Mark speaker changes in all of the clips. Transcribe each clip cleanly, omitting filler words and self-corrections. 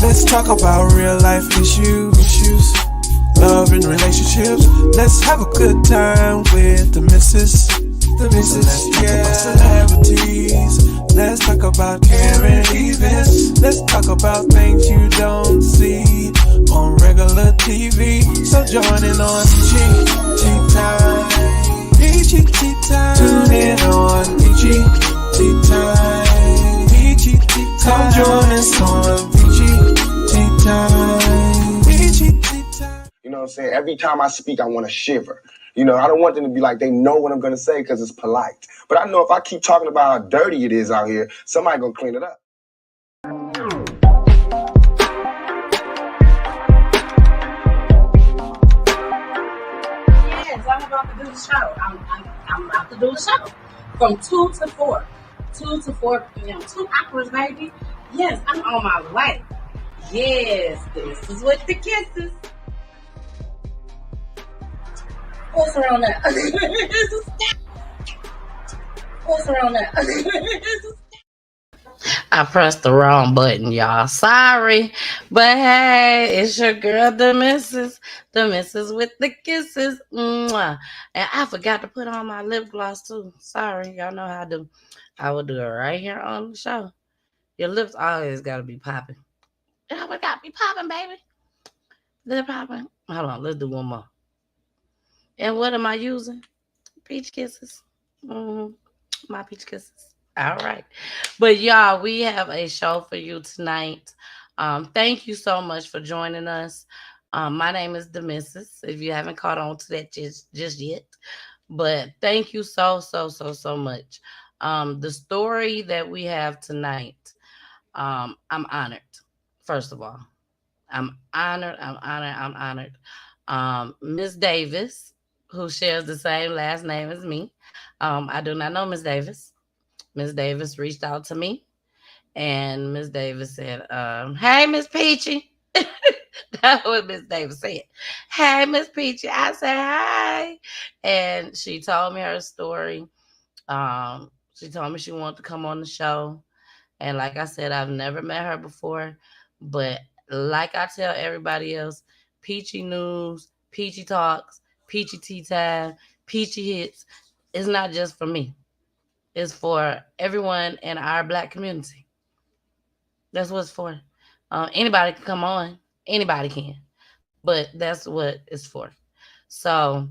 Speaker 1: Let's talk about real life issues, love and relationships. Let's have a good time with the missus. Let's talk about celebrities. Let's talk about caring events. Let's talk about things you don't see on regular TV. So join in on PG Time. PG Time. Tune in on PG Time. PG Time. Come join us on PG Time. PG Time.
Speaker 2: You know what I'm saying? Every time I speak, I want to shiver. You know, I don't want them to be like, they know what I'm going to say because it's polite. But I know if I keep talking about how dirty it is out here, somebody going to clean it up.
Speaker 3: Yes, I'm about to do the show. I'm about to do the show from 2 to 4. 2 to 4 p.m. 2 hours, baby. Yes, I'm on my way. Yes, this is with the kisses. What's around that? What's around that? I pressed the wrong button, y'all. Sorry. But hey, it's your girl, the missus with the kisses. Mwah. And I forgot to put on my lip gloss too. Sorry, y'all know how I do. I will do it right here on the show. Your lips always gotta be popping. It always gotta be popping, baby. Lip popping. Hold on, let's do one more. And what am I using? Peach kisses. My peach kisses. All right. But y'all, we have a show for you tonight. Thank you so much for joining us. My name is the Missus, if you haven't caught on to that just yet. But thank you so much. The story that we have tonight, I'm honored. First of all, I'm honored. Miss Davis, who shares the same last name as me. I do not know Miss Davis. Miss Davis reached out to me, and Miss Davis said, hey, Miss Peachy. That's what Miss Davis said. Hey, Miss Peachy. I said, hi. And she told me her story. She told me she wanted to come on the show. And like I said, I've never met her before. But like I tell everybody else, Peachy News, Peachy Talks, Peachy Tea Time, Peachy Hits is not just for me. It's for everyone in our Black community. That's what it's for. Anybody can come on. Anybody can. But that's what it's for. So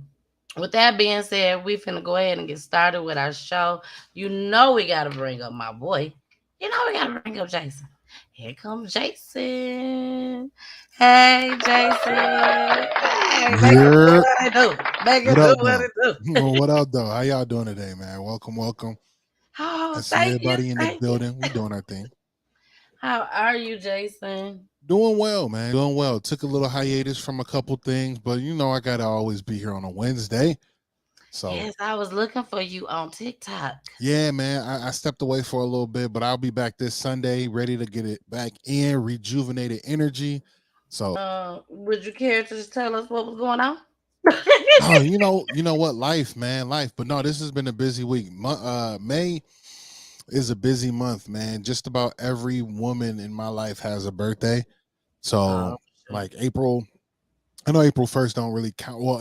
Speaker 3: with that being said, we finna go ahead and get started with our show. You know we got to bring up my boy. You know we got to bring up Jason. Here comes Jason. Hey, Jason. Hey, make it do what it do. Make it do what it do.
Speaker 4: Well, what up, though? How y'all doing today, man? Welcome.
Speaker 3: Oh,
Speaker 4: I see everybody in the building. We doing our thing.
Speaker 3: How are you, Jason?
Speaker 4: Doing well, man. Doing well. Took a little hiatus from a couple things, but you know I gotta always be here on a Wednesday. So
Speaker 3: yes, I was looking for you on TikTok.
Speaker 4: Yeah, man. I stepped away for a little bit, but I'll be back this Sunday, ready to get it back in, rejuvenated energy. So
Speaker 3: would you care to just tell us what was going on?
Speaker 4: Oh, you know what? Life, man. Life. But no, this has been a busy week. May is a busy month, man. Just about every woman in my life has a birthday. So like April, I know April 1st don't really count. Well,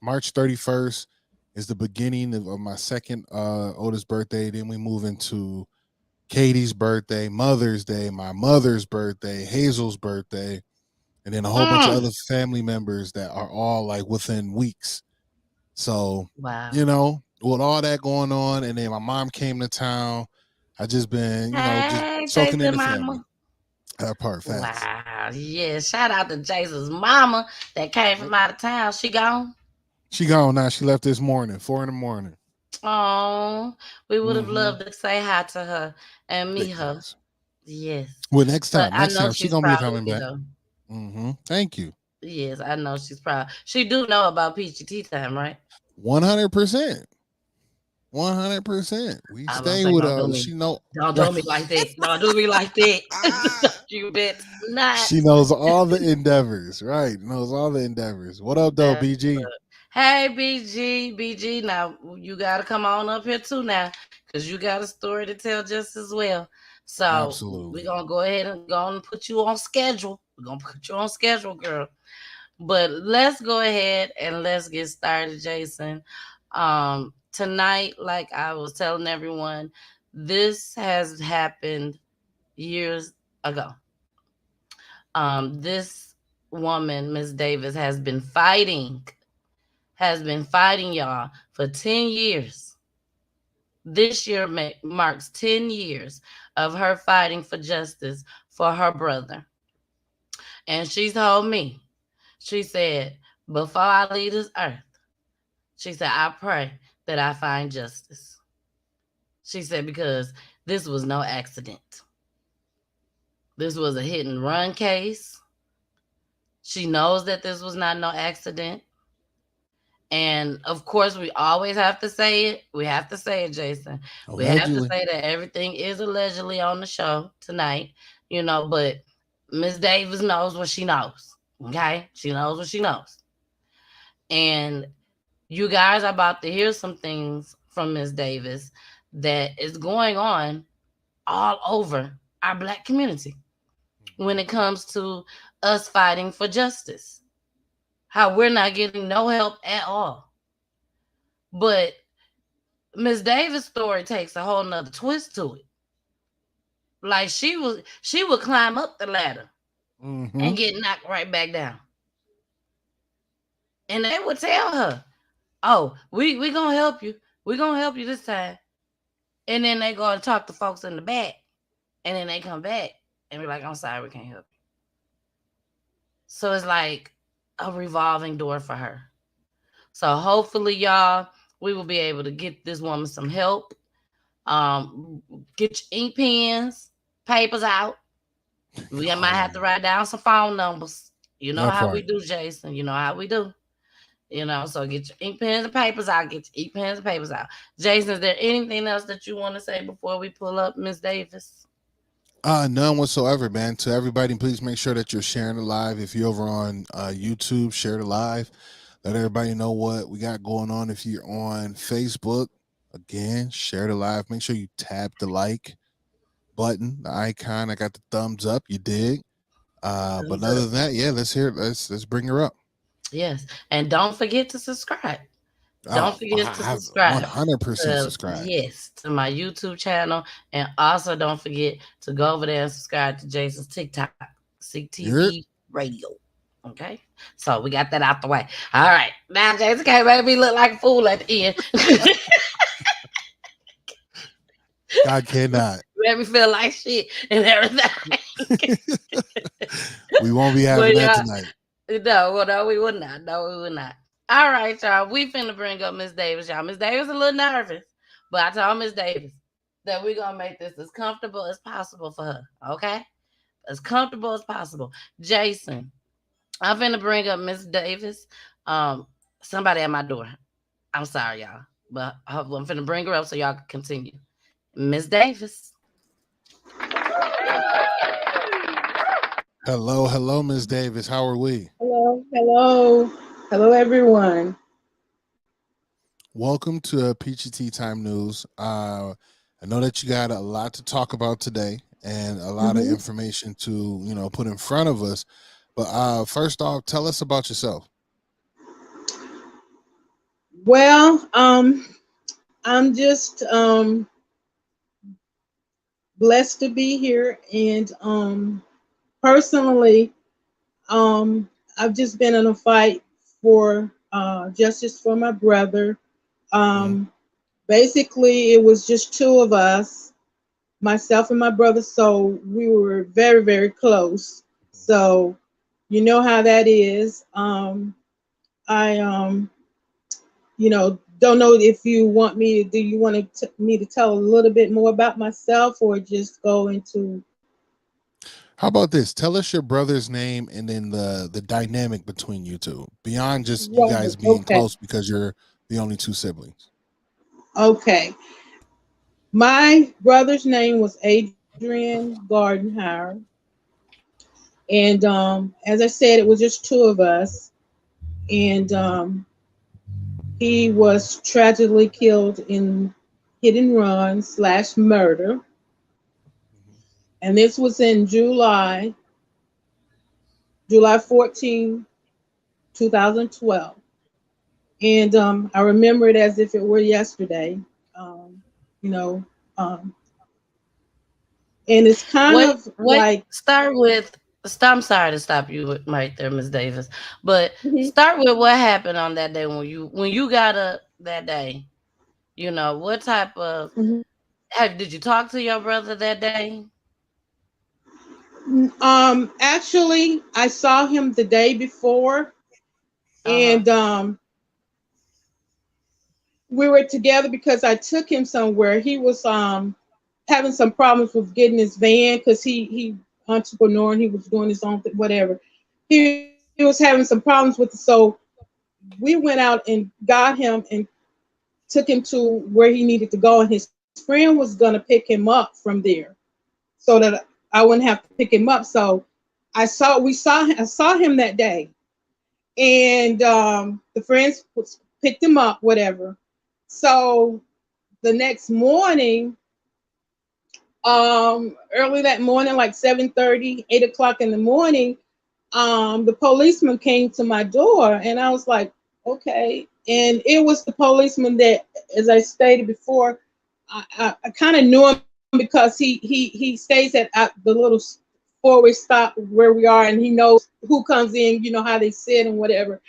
Speaker 4: March 31st is the beginning of my second oldest birthday. Then we move into Katie's birthday, Mother's Day, my mother's birthday, Hazel's birthday, and then a whole bunch of other family members that are all like within weeks. So,
Speaker 3: wow.
Speaker 4: You know, with all that going on, and then my mom came to town. I just been, just soaking in the family. That part, facts.
Speaker 3: Wow, yeah. Shout out to Jason's mama that came from out of town. She gone?
Speaker 4: She gone now. She left this morning, 4 a.m.
Speaker 3: Oh, we would have loved to say hi to her and meet her. Yes.
Speaker 4: Well, next time
Speaker 3: she's
Speaker 4: gonna be coming back. Thank you.
Speaker 3: Yes, I know she's proud. She do know about Peachy Tea Time, right?
Speaker 4: 100%. 100%. We stay with her. She know.
Speaker 3: Don't do me like that. Don't do me like that. You bet not.
Speaker 4: She knows all the endeavors, right? Knows all the endeavors. What up, though, BG?
Speaker 3: Hey, BG. Now you gotta come on up here too now, because you got a story to tell just as well. So we're
Speaker 4: Absolutely.
Speaker 3: gonna go ahead and put you on schedule. We're gonna put you on schedule, girl. But let's go ahead and let's get started, Jason. Tonight, like I was telling everyone, this has happened years ago. This woman, Miss Davis, has been fighting y'all for 10 years. This year marks 10 years of her fighting for justice for her brother. And she told me, she said, before I leave this earth, she said, I pray that I find justice. She said, because this was no accident. This was a hit and run case. She knows that this was not no accident. And of course, we always have to say it. We have to say it, Jason. We have to
Speaker 4: Allegedly.
Speaker 3: say that everything is allegedly on the show tonight, but Miss Davis knows what she knows. Okay? She knows what she knows. And you guys are about to hear some things from Miss Davis that is going on all over our Black community when it comes to us fighting for justice. How we're not getting no help at all. But Miss Davis' story takes a whole nother twist to it. Like she would climb up the ladder and get knocked right back down. And they would tell her, oh, we gonna help you. We gonna help you this time. And then they go and talk to folks in the back. And then they come back and be like, I'm sorry, we can't help you. So it's like a revolving door for her. So hopefully, y'all, we will be able to get this woman some help. Get your ink pens, papers out. We might have to write down some phone numbers. You know how we do, Jason. You know how we do. So get your ink pens and papers out. Get your ink pens and papers out. Jason, is there anything else that you want to say before we pull up Miss Davis?
Speaker 4: None whatsoever, man. To everybody, please make sure that you're sharing the live. If you're over on YouTube, share the live. Let everybody know what we got going on. If you're on Facebook, again, share the live. Make sure you tap the like button, the icon. I got the thumbs up. You dig? But other than that, yeah, let's bring her up.
Speaker 3: Yes, and don't forget to subscribe. Don't forget to subscribe.
Speaker 4: 100% subscribe.
Speaker 3: Yes, to my YouTube channel. And also don't forget to go over there and subscribe to Jason's TikTok, CTV Radio. Okay? So we got that out the way. All right. Now Jason can't make me look like a fool at the end.
Speaker 4: God cannot.
Speaker 3: Made me feel like shit and everything.
Speaker 4: We won't be having that tonight.
Speaker 3: No, we would not. No, we would not. All right, y'all. We finna bring up Miss Davis, y'all. Miss Davis a little nervous, but I told Miss Davis that we're gonna make this as comfortable as possible for her. Okay? As comfortable as possible. Jason, I'm finna bring up Miss Davis. Somebody at my door. I'm sorry, y'all. But I'm finna bring her up so y'all can continue. Miss Davis.
Speaker 4: Hello, Miss Davis. How are we?
Speaker 5: Hello, everyone.
Speaker 4: Welcome to Peachy Tea Time News. I know that you got a lot to talk about today and a lot of information to, put in front of us. But first off, tell us about yourself.
Speaker 5: Well, I'm just blessed to be here, and personally, I've just been in a fight for justice for my brother. Basically, it was just two of us, myself and my brother, so we were very, very close. So you know how that is. I don't know if you want me to. Do you want me to tell a little bit more about myself, or just go into?
Speaker 4: How about this? Tell us your brother's name and then the dynamic between you two, beyond just you guys being close because you're the only two siblings.
Speaker 5: Okay. My brother's name was Adrian Gardenhire. And as I said, it was just two of us. And he was tragically killed in hit and run slash murder. And this was in July 14, 2012. And I remember it as if it were yesterday. Um, you know, um, and it's kind
Speaker 3: Wait,
Speaker 5: of
Speaker 3: wait.
Speaker 5: like,
Speaker 3: Start with. I'm sorry to stop you right there, Miss Davis. But
Speaker 5: mhm,
Speaker 3: start with what happened on that day when you got up that day. You know what type of
Speaker 5: mhm.
Speaker 3: did you talk to your brother that day?
Speaker 5: Actually, I saw him the day before,
Speaker 3: Uh huh.
Speaker 5: and we were together because I took him somewhere. He was having some problems with getting his van because he entrepreneur and he was doing his own whatever. He was having some problems with it, so we went out and got him and took him to where he needed to go, and his friend was gonna pick him up from there so that I wouldn't have to pick him up. So I saw him that day, and the friends picked him up, whatever. So the next morning, early that morning, like 7:30, 8 o'clock in the morning, the policeman came to my door, and I was like, okay. And it was the policeman that, as I stated before, I kind of knew him because he stays at the little four-way stop where we are, and he knows who comes in, how they sit and whatever.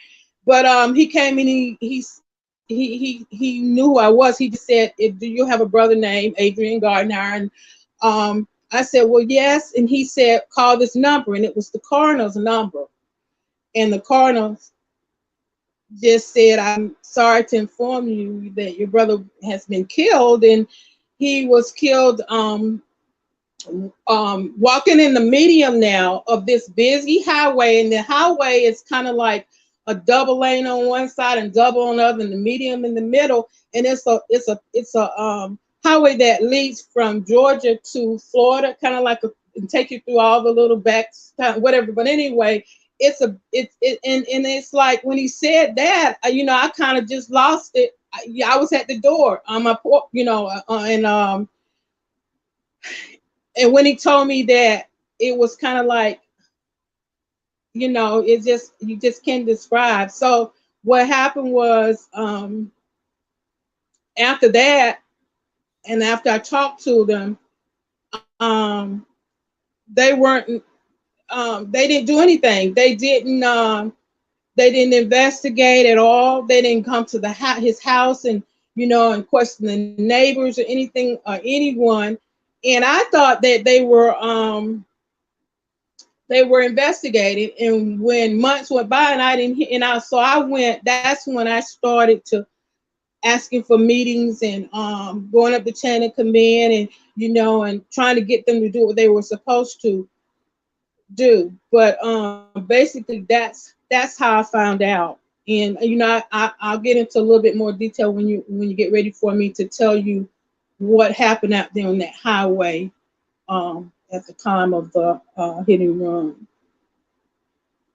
Speaker 5: But he came in, he knew who I was. He just said, "Do you have a brother named Adrian Gardenhire?" And I said, "Well, yes." And he said, "Call this number," and it was the coroner's number. And the coroner just said, "I'm sorry to inform you that your brother has been killed, and he was killed walking in the medium now of this busy highway, and the highway is kind of like a double lane on one side and double on the other, and the medium in the middle, and it's a highway that leads from Georgia to Florida, kind of like and take you through all the little backs, whatever. But anyway, and it's like when he said that, I kind of just lost it. I was at the door on my, and when he told me that, it was kind of like, it just, you just can't describe. So what happened was, after that, and after I talked to them, they weren't, they didn't do anything. They didn't investigate at all. They didn't come to his house and, and question the neighbors or anything or anyone. And I thought that they were investigating. And when months went by and I didn't hear, so I went, that's when I started to asking for meetings and going up the chain of command, and and trying to get them to do what they were supposed to do. But basically that's how I found out. And I'll get into a little bit more detail when you get ready for me to tell you what happened out there on that highway at the time of the hit and run.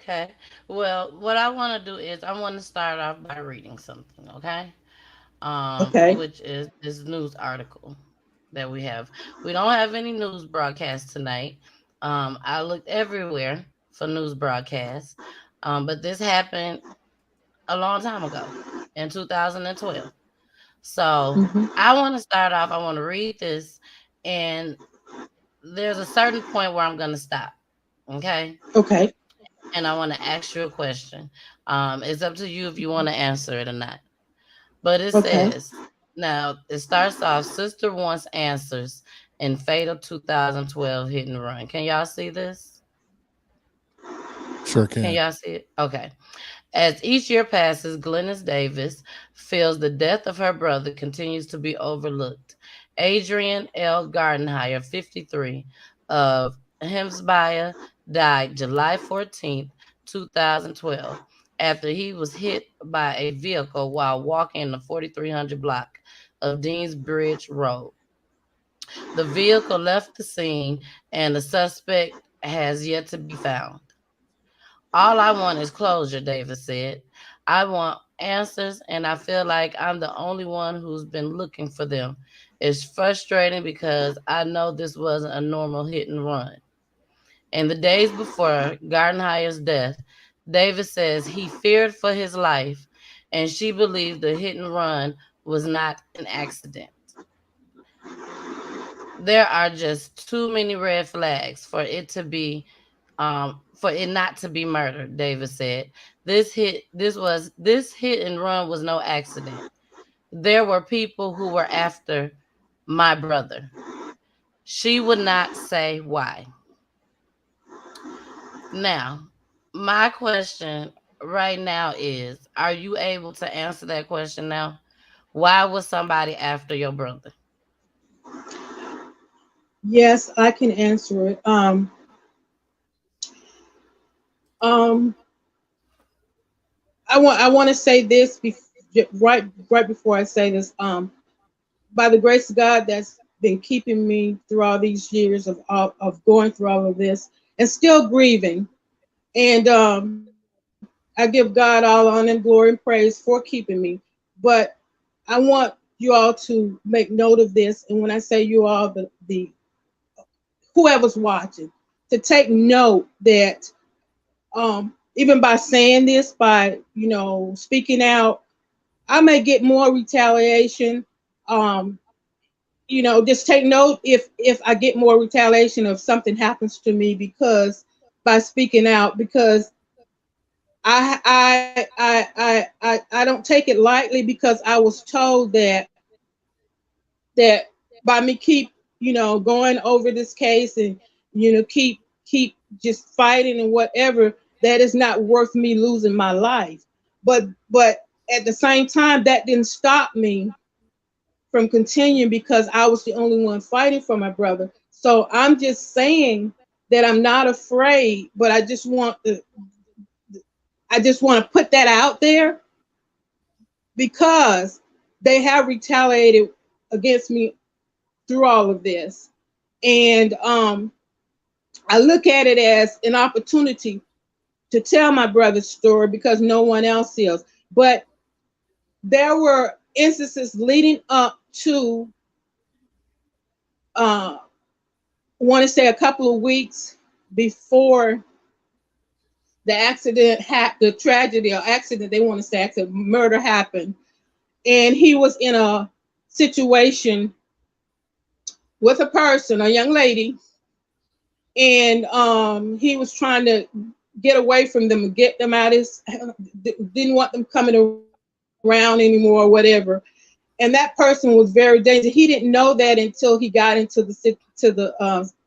Speaker 3: Okay. Well, what I want to do is I want to start off by reading something. Okay.
Speaker 5: Okay.
Speaker 3: Which is this news article that we have. We don't have any news broadcasts tonight. I looked everywhere for news broadcasts, but this happened a long time ago in 2012. So
Speaker 5: Hmm.
Speaker 3: I want to start off. I want to read this, and there's a certain point where I'm going to stop. Okay.
Speaker 5: Okay.
Speaker 3: And I want to ask you a question. It's up to you if you want to answer it or not. But it
Speaker 5: Okay.
Speaker 3: says, now it starts off, sister wants answers in fatal 2012 hit and run. Can y'all see this?
Speaker 4: Sure
Speaker 3: Can
Speaker 4: can.
Speaker 3: y'all see it? Okay. As each year passes, Glennis Davis feels the death of her brother continues to be overlooked. Adrian L. Gardenhire, 53, of Hemsbaya, died July 14th, 2012, after he was hit by a vehicle while walking the 4300 block of Deansbridge Road. The vehicle left the scene, and the suspect has yet to be found. All I want is closure, Davis said. I want answers, and I feel like I'm the only one who's been looking for them. It's frustrating because I know this wasn't a normal hit and run. In the days before Gardenhire's death, Davis says he feared for his life and she believed the hit and run was not an accident. There are just too many red flags for it not to be murder, Davis said. This hit and run was no accident. There were people who were after my brother. She would not say why. Now, my question right now is, are you able to answer that question now? Why was somebody after your brother?
Speaker 5: Yes, I can answer it. Um, I want to say this right before I say this. By the grace of God, that's been keeping me through all these years of going through all of this and still grieving. And I give God all honor and glory and praise for keeping me. But I want you all to make note of this. And when I say you all, the whoever's watching, to take note that even by saying this, by speaking out, I may get more retaliation. Um, just take note if I get more retaliation, if something happens to me because by speaking out, because I don't take it lightly, because I was told that by me keep going over this case and keep just fighting and whatever, that is not worth me losing my life. But at the same time, that didn't stop me from continuing, because I was the only one fighting for my brother. So I'm just saying that I'm not afraid, but I just want to put that out there, because they have retaliated against me through all of this. And I look at it as an opportunity to tell my brother's story, because no one else is. But there were instances leading up to, I want to say, a couple of weeks before the the tragedy or accident, they want to say accident, murder happened. And he was in a situation with a person, a young lady, and he was trying to get away from them and get them out. His didn't want them coming around anymore, or whatever. And that person was very dangerous. He didn't know that until he got into the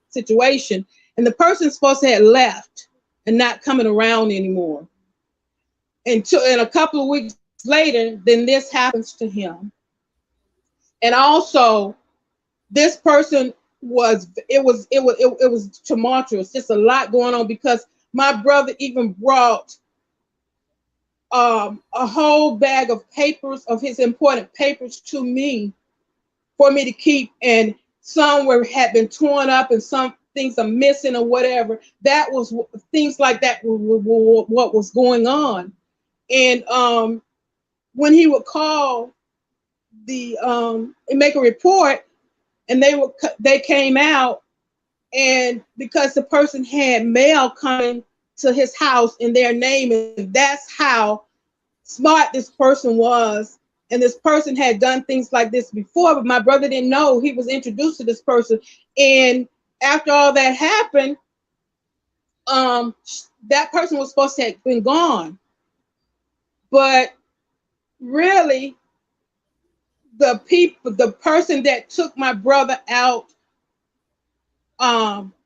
Speaker 5: situation. And the person supposed to have left and not coming around anymore. And a couple of weeks later, then this happens to him. And also, this person was tumultuous, just a lot going on, because my brother even brought a whole bag of papers, of his important papers, to me for me to keep, and some had been torn up and some things are missing or whatever. That was things like that what was going on. And when he would call and make a report, and they came out, and because the person had mail coming to his house in their name, and that's how smart this person was. And this person had done things like this before, but my brother didn't know. He was introduced to this person, and after all that happened, that person was supposed to have been gone. But really, the person that took my brother out,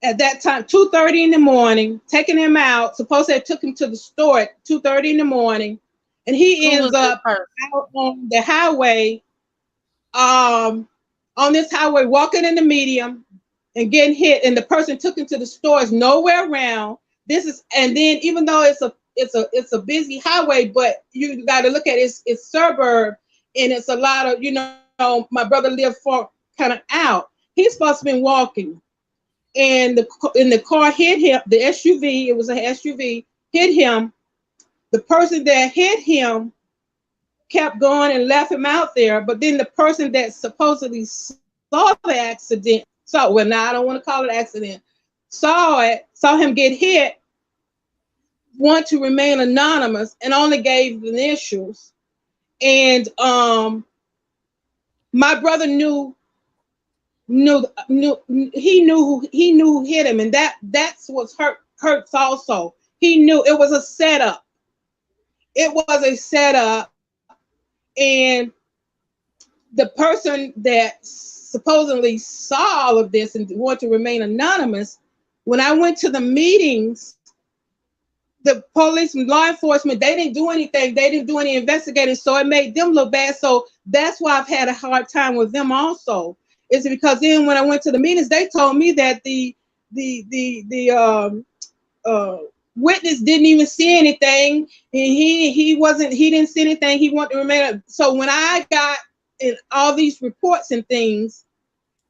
Speaker 5: at that time, 2:30 in the morning, taking him out, supposed to have took him to the store at 2:30 in the morning, and he ends up out on the highway, on this highway, walking in the medium and getting hit. And the person took him to the store is nowhere around. And then, even though it's a busy highway, but you got to look at it's suburb, and it's a lot of, my brother lived far kind of out. He's supposed to have been walking, and the car hit him. The SUV, it was an SUV, hit him. The person that hit him kept going and left him out there. But then the person that supposedly saw the accident. So, well, now I don't want to call it accident. Saw him get hit, want to remain anonymous, and only gave the initials. And my brother knew who hit him, and that's what's hurts also. He knew it was a setup. It was a setup, and the person that supposedly saw all of this and wanted to remain anonymous, when I went to the meetings, the police and law enforcement, they didn't do anything. They didn't do any investigating, so it made them look bad. So that's why I've had a hard time with them also. Is because then when I went to the meetings, they told me that the witness didn't even see anything, and he didn't see anything. He wanted to remain. So when I got in all these reports and things,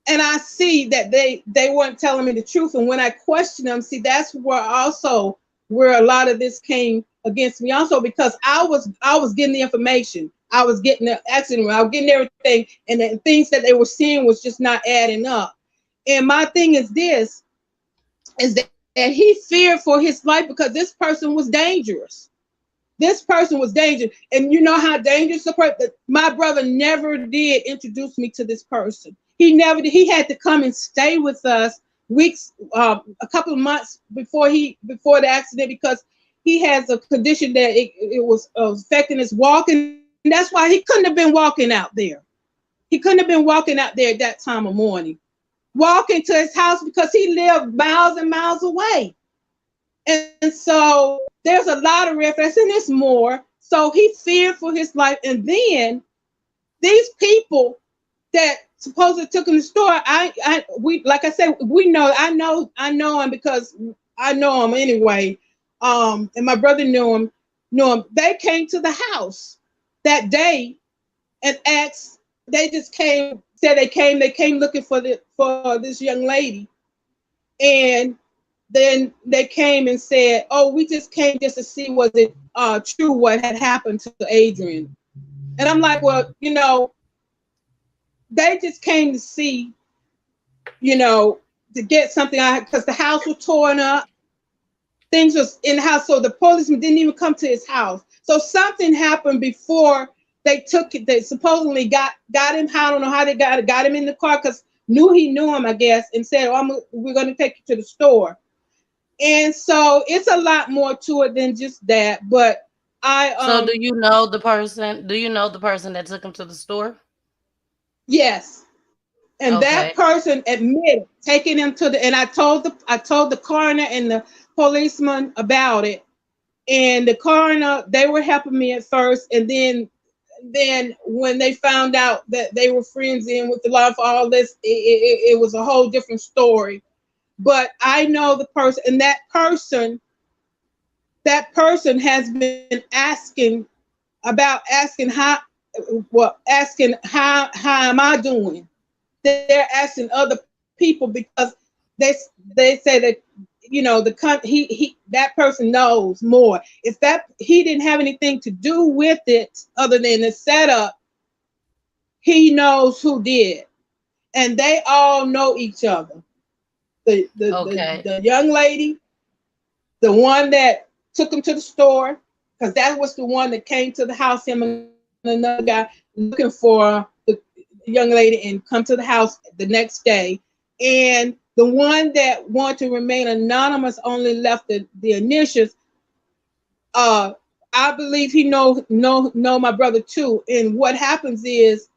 Speaker 5: and I see that they weren't telling me the truth, and when I questioned them, see, that's where a lot of this came against me also, because I was getting the information, I was getting the accident, I was getting everything, and the things that they were seeing was just not adding up. And my thing is this, is that he feared for his life because this person was dangerous. This person was dangerous. And you know how dangerous the person, my brother never did introduce me to this person. He never did. He had to come and stay with us weeks, a couple of months before the accident, because he has a condition that it was affecting his walking. And that's why he couldn't have been walking out there. He couldn't have been walking out there at that time of morning, walking to his house, because he lived miles and miles away. And so there's a lot of red flags, and there's more. So he feared for his life. And then these people that supposedly took him to the store, we like I said, we know, I know him because I know him anyway. And my brother knew him. They came to the house that day and asked. They just came, said they came looking for this young lady, and then they came and said, "Oh, we just came just to see was it true what had happened to Adrian." And I'm like, well, they just came to see, to get something out, because the house was torn up. Things was in the house, so the policeman didn't even come to his house. So something happened before they took it. They supposedly got him. I don't know how they got him in the car, because he knew him, I guess, and said, "Oh, we're going to take you to the store." And so it's a lot more to it than just that. But
Speaker 3: So do you know the person? Do you know the person that took him to the store?
Speaker 5: Yes. And
Speaker 3: Okay.
Speaker 5: that person admitted taking him to the, and I told the coroner and the policeman about it. And the coroner, they were helping me at first, and then when they found out that they were friends in with the law for all this, it was a whole different story. But I know the person, and that person has been asking how am I doing? They're asking other people, because they say that that person knows more. If that he didn't have anything to do with it other than the setup, he knows who did, and they all know each other. The young lady, the one that took him to the store, because that was the one that came to the house, him and another guy looking for the young lady, and come to the house the next day. And the one that wanted to remain anonymous only left the initials. I believe he know my brother too. And what happens is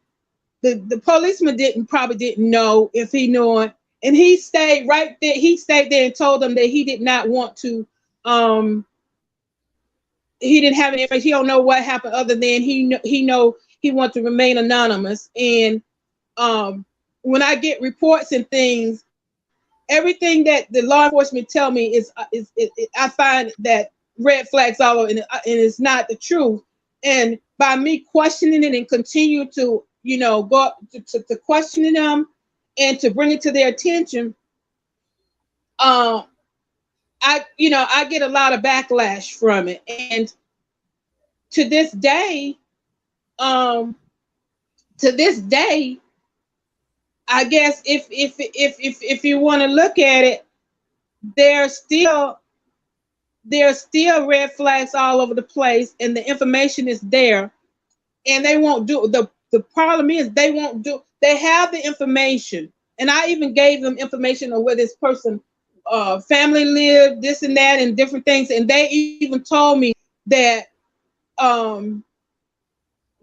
Speaker 5: the policeman probably didn't know if he knew it. And he stayed right there. He stayed there and told them that he did not want to, he didn't have any information. He don't know what happened, other than he wanted to remain anonymous. And when I get reports and things, everything that the law enforcement tell me I find that red flags all over, and it's not the truth. And by me questioning it and continue to go to questioning them and to bring it to their attention, I get a lot of backlash from it. And to this day, I guess if you want to look at it, there's still red flags all over the place, and the information is there, and they won't do the problem is they won't do. They have the information, and I even gave them information on where this person family lived, this and that, and different things, and they even told me that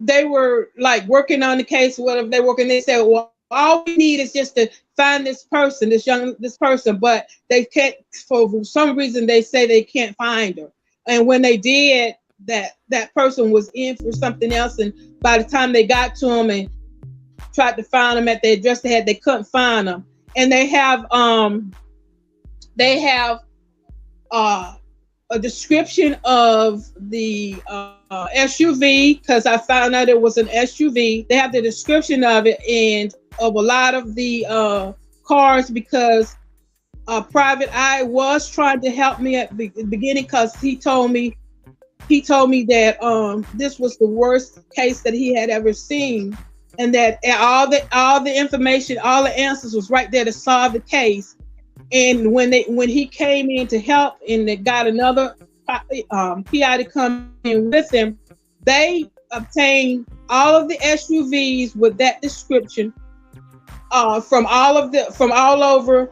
Speaker 5: they were like working on the case, whatever they're working. They said, well, all we need is just to find this person, this person, but they can't, for some reason they say they can't find her. And when they did, that person was in for something else, and by the time they got to him and tried to find him at the address they had, they couldn't find him. And they have a description of the SUV, because I found out it was an SUV. They have the description of it and of a lot of the cars, because Private Eye was trying to help me at the beginning, because he told me that this was the worst case that he had ever seen, and that all the information, all the answers was right there to solve the case. And when he came in to help, and they got another PI to come in with him, they obtained all of the SUVs with that description from all over,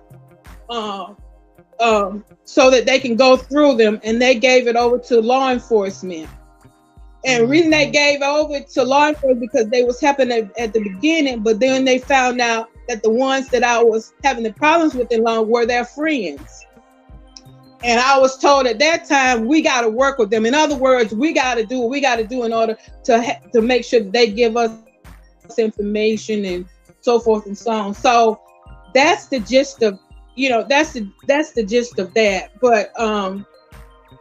Speaker 5: so that they can go through them, and they gave it over to law enforcement. And the reason they gave over to law enforcement because they was helping at the beginning, but then they found out that the ones that I was having the problems with in law were their friends. And I was told at that time, we got to work with them. In other words, we got to do what we got to do in order to make sure that they give us information and so forth and so on. So that's the gist of, that's the gist of that. But
Speaker 3: well,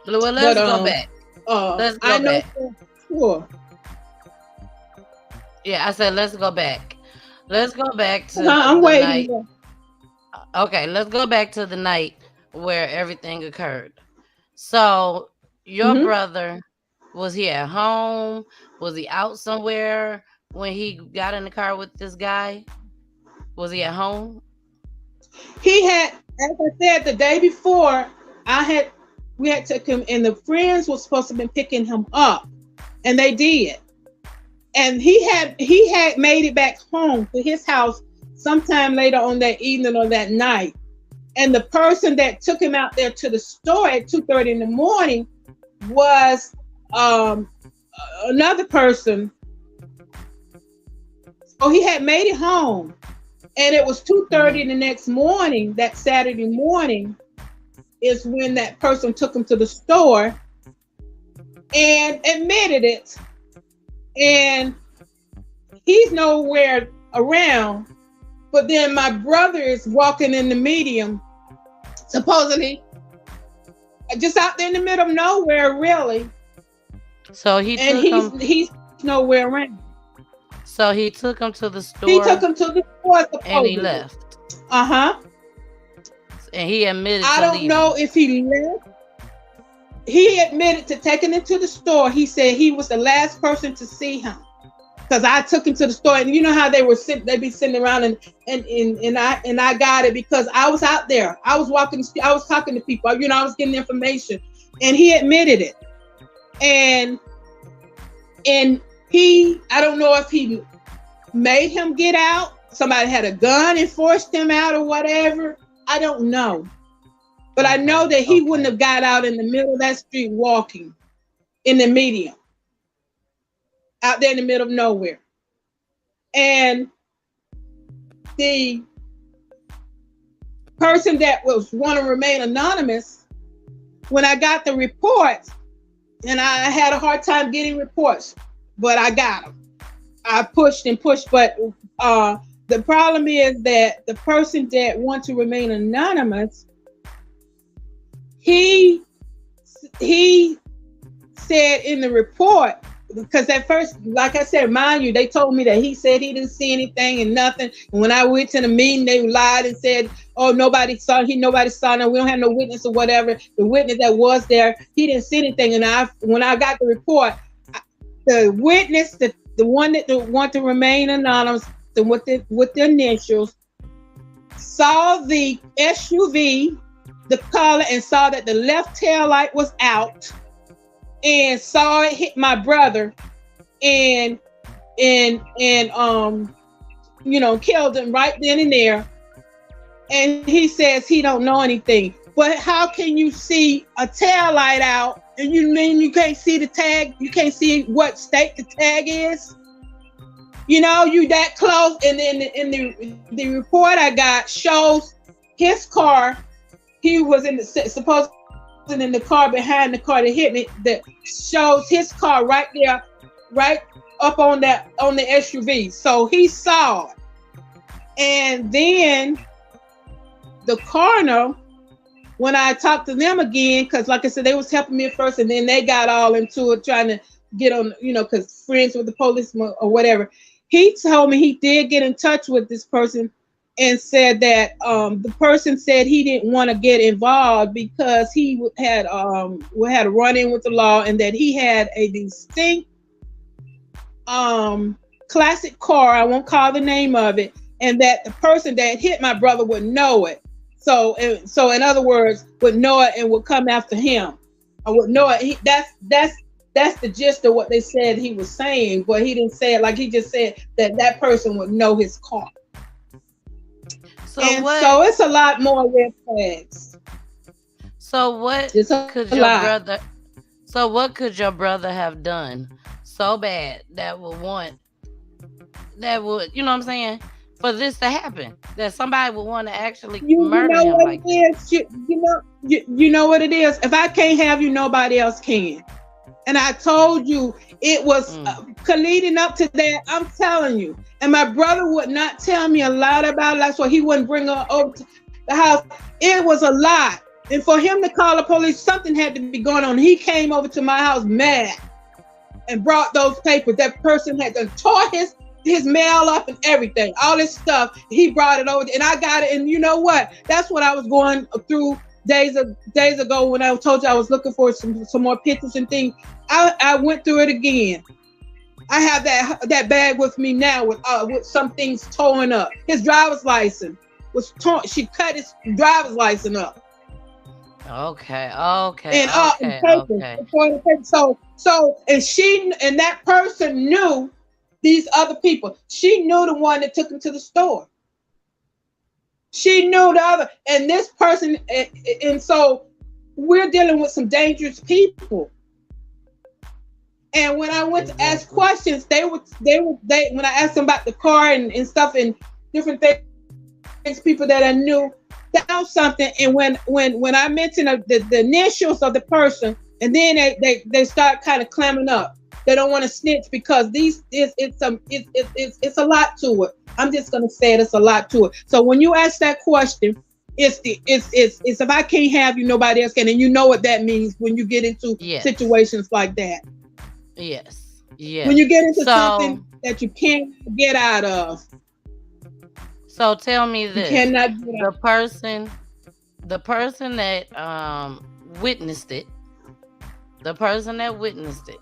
Speaker 3: let's go back. Let's go back.
Speaker 5: Sure.
Speaker 3: Yeah, I said let's go back. Let's go back to
Speaker 5: I'm
Speaker 3: the
Speaker 5: waiting.
Speaker 3: night. Okay, let's go back to the night where everything occurred. So your brother, was he at home? Was he out somewhere when he got in the car with this guy? Was he at home?
Speaker 5: He had, as I said, the day before, we had took him, and the friends were supposed to have been picking him up, and they did. And he had made it back home to his house sometime later on that evening or that night. And the person that took him out there to the store at 2:30 in the morning was another person. So he had made it home, and it was 2:30 the next morning, that Saturday morning, is when that person took him to the store and admitted it. And he's nowhere around. But then my brother is walking in the medium, supposedly just out there in the middle of nowhere, really.
Speaker 3: So
Speaker 5: he's nowhere around.
Speaker 3: So he took him to the store.
Speaker 5: He took him to the store, supposedly.
Speaker 3: And he left. And he admitted
Speaker 5: I don't know if he left. He admitted to taking him to the store. He said he was the last person to see him, because I took him to the store, and you know how they'd be sitting around, and I got it because I was out there. I was walking, I was talking to people, I was getting information, and he admitted it. And I don't know if he made him get out. Somebody had a gun and forced him out or whatever. I don't know. But I know that he wouldn't have got out in the middle of that street walking in the medium, out there in the middle of nowhere. And the person that was want to remain anonymous, when I got the reports, and I had a hard time getting reports, but I got them. I pushed and pushed, but the problem is that the person that wants to remain anonymous, he said in the report, because at first, like I said, mind you, they told me that he said he didn't see anything and nothing. And when I went to the meeting, they lied and said, oh, nobody saw, no, we don't have no witness or whatever. The witness that was there, he didn't see anything. And when I got the report, the witness, the one that want to remain anonymous, with the initials, saw the SUV, the color, and saw that the left tail light was out, and saw it hit my brother, and killed him right then and there. And he says he don't know anything. But how can you see a tail light out and you mean you can't see the tag? You can't see what state the tag is? You that close. And then the report I got shows his car. He was supposed in the car behind the car that hit me. That shows his car right there, right up on the SUV. So he saw it. And then the coroner, when I talked to them again, because like I said, they was helping me at first, and then they got all into it, trying to get on, because friends with the police or whatever. He told me he did get in touch with this person and said that the person said he didn't want to get involved because he had a run-in with the law, and that he had a distinct classic car, I won't call the name of it, and that the person that hit my brother would know it. So in other words, would know it and would come after him. I would know it. That's the gist of what they said he was saying, but he didn't say it like he just said that person would know his car. So it's a lot more red flags.
Speaker 3: So what could your brother have done so bad that would, you know what I'm saying, for this to happen, that somebody would want to actually murder him like that? You know what it is. If I can't have you, nobody else can. And I told you it was leading up to that. I'm telling you. And my brother would not tell me a lot about it. That's why he wouldn't bring her over to the house. It was a lot. And for him to call the police, something had to be going on. He came over to my house mad and brought those papers. That person had to tore his mail up and everything, all this stuff. He brought it over, and I got it. And you know what? That's what I was going through days ago when I told you I was looking for some more pictures and things. I went through it again. I have that bag with me now with some things torn up. His driver's license was torn. She cut his driver's license up. Okay. So and that person knew these other people. She knew the one that took him to the store. She knew the other, and this person, and so we're dealing with some dangerous people. And when I went to ask questions, they when I asked them about the car and stuff and different things, people that I knew found something. And when I mentioned the initials of the person, and then they start kind of clamming up. They don't want to snitch because it's a lot to it. I'm just gonna say it's a lot to it. So when you ask that question, it's if I can't have you, nobody else can, and you know what that means when you get into situations like that. Yes.
Speaker 5: When you get into something that you can't get out of.
Speaker 3: So tell me this:
Speaker 5: you cannot get
Speaker 3: the person that witnessed it. The person that witnessed it.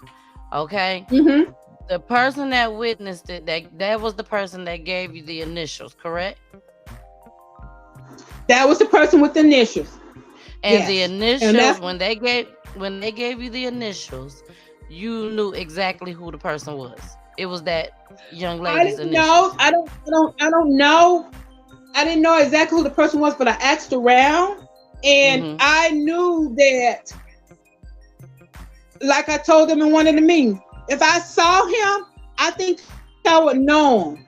Speaker 3: Okay.
Speaker 5: Mm-hmm.
Speaker 3: The person that witnessed it, that was the person that gave you the initials, correct?
Speaker 5: That was the person with the initials.
Speaker 3: And the initials, when they gave you the initials, you knew exactly who the person was. It was that young lady's initials.
Speaker 5: I don't know. I didn't know exactly who the person was, but I asked around, and I knew that. Like I told them in one of the meetings, if I saw him, I think I would know him.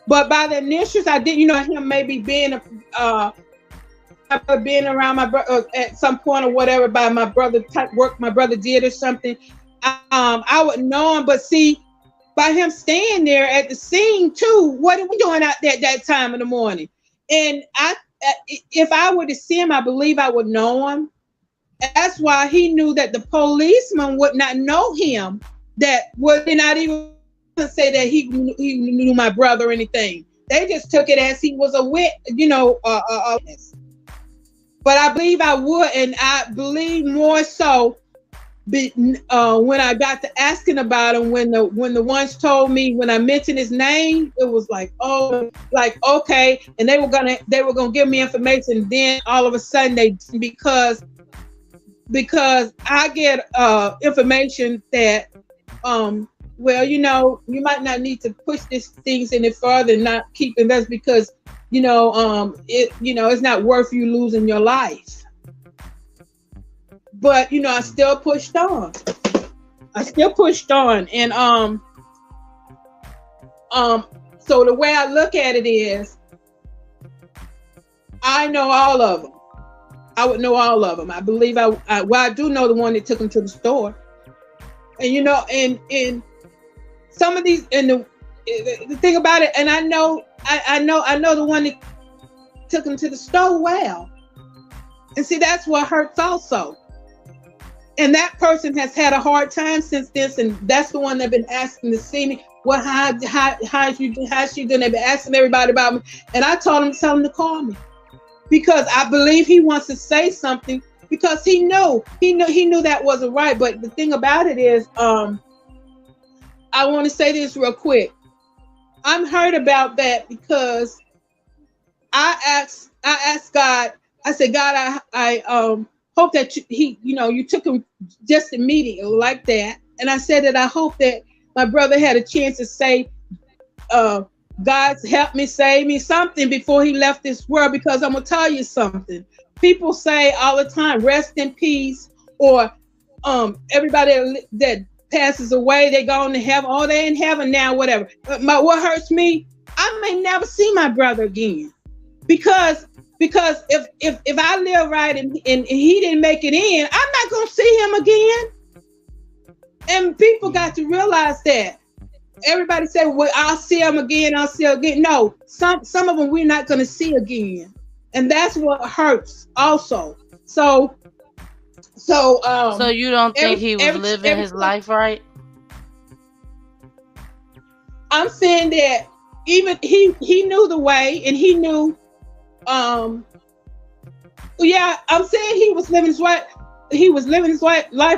Speaker 5: But by the initials, I didn't know him maybe being around my brother at some point or whatever by my brother type work my brother did or something. I would know him, but see, by him staying there at the scene too, what are we doing out there at that time in the morning? And if I were to see him, I believe I would know him. That's why he knew that the policeman would not know him. That would not even say that he knew my brother or anything. They just took it as he was a witness. But I believe I would, and I believe more so when I got to asking about him, when the ones told me, when I mentioned his name, it was like, oh, like, okay, and they were gonna give me information. Then all of a sudden because I get information that well, you know, you might not need to push these things any further and not keep investing because it's not worth you losing your life. But I still pushed on. And so the way I look at it is, I know all of them. I would know all of them. I believe I do know the one that took him to the store. And and some of these, and the thing about it, and I know the one that took him to the store well. And see, that's what hurts also. And that person has had a hard time since this, and that's the one that's been asking to see me. Well, how's she doing? They've been asking everybody about me, and I tell him to call me because I believe he wants to say something because he knew that wasn't right. But the thing about it is, I want to say this real quick. I'm hurt about that because I asked God. I said, God, I hope that you took him just immediately like that. And I said that I hope that my brother had a chance to say, God's helped me, save me, something before he left this world, because I'm gonna tell you something. People say all the time, rest in peace, or everybody that passes away, they go into heaven, oh, they in heaven now, whatever. What hurts me, I may never see my brother again. Because if I live right and he didn't make it in, I'm not gonna see him again. And people got to realize that. Everybody say, well, I'll see him again, No, some of them we're not gonna see again. And that's what hurts also. So
Speaker 3: you don't think he was living his life right?
Speaker 5: I'm saying that even he knew the way, and he knew yeah, I'm saying he was living his life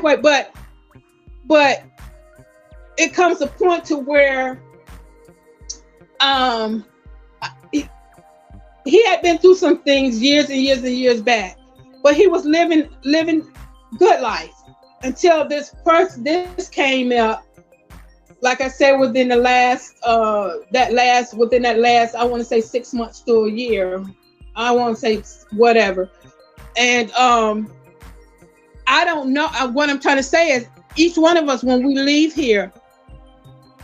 Speaker 5: right, but it comes a point to where he had been through some things years and years and years back, but he was living good life until this came up. Like I said, within the last I want to say 6 months to a year. I want to say whatever. And I don't know. What I'm trying to say is, each one of us, when we leave here,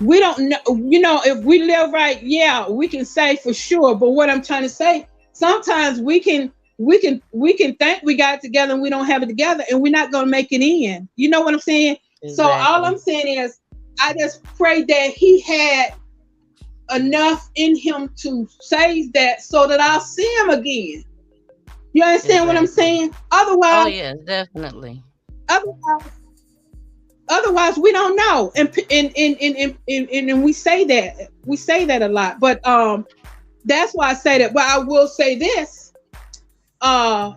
Speaker 5: we don't know. If we live right, yeah, we can say for sure. But what I'm trying to say, sometimes we can think we got it together and we don't have it together, and we're not gonna make it in. You know what I'm saying? Exactly. So all I'm saying is, I just pray that he had enough in him to say that, so that I'll see him again. You understand what I'm saying? Otherwise,
Speaker 3: oh yeah, definitely.
Speaker 5: Otherwise, we don't know, and we say that a lot. But that's why I say that. But I will say this: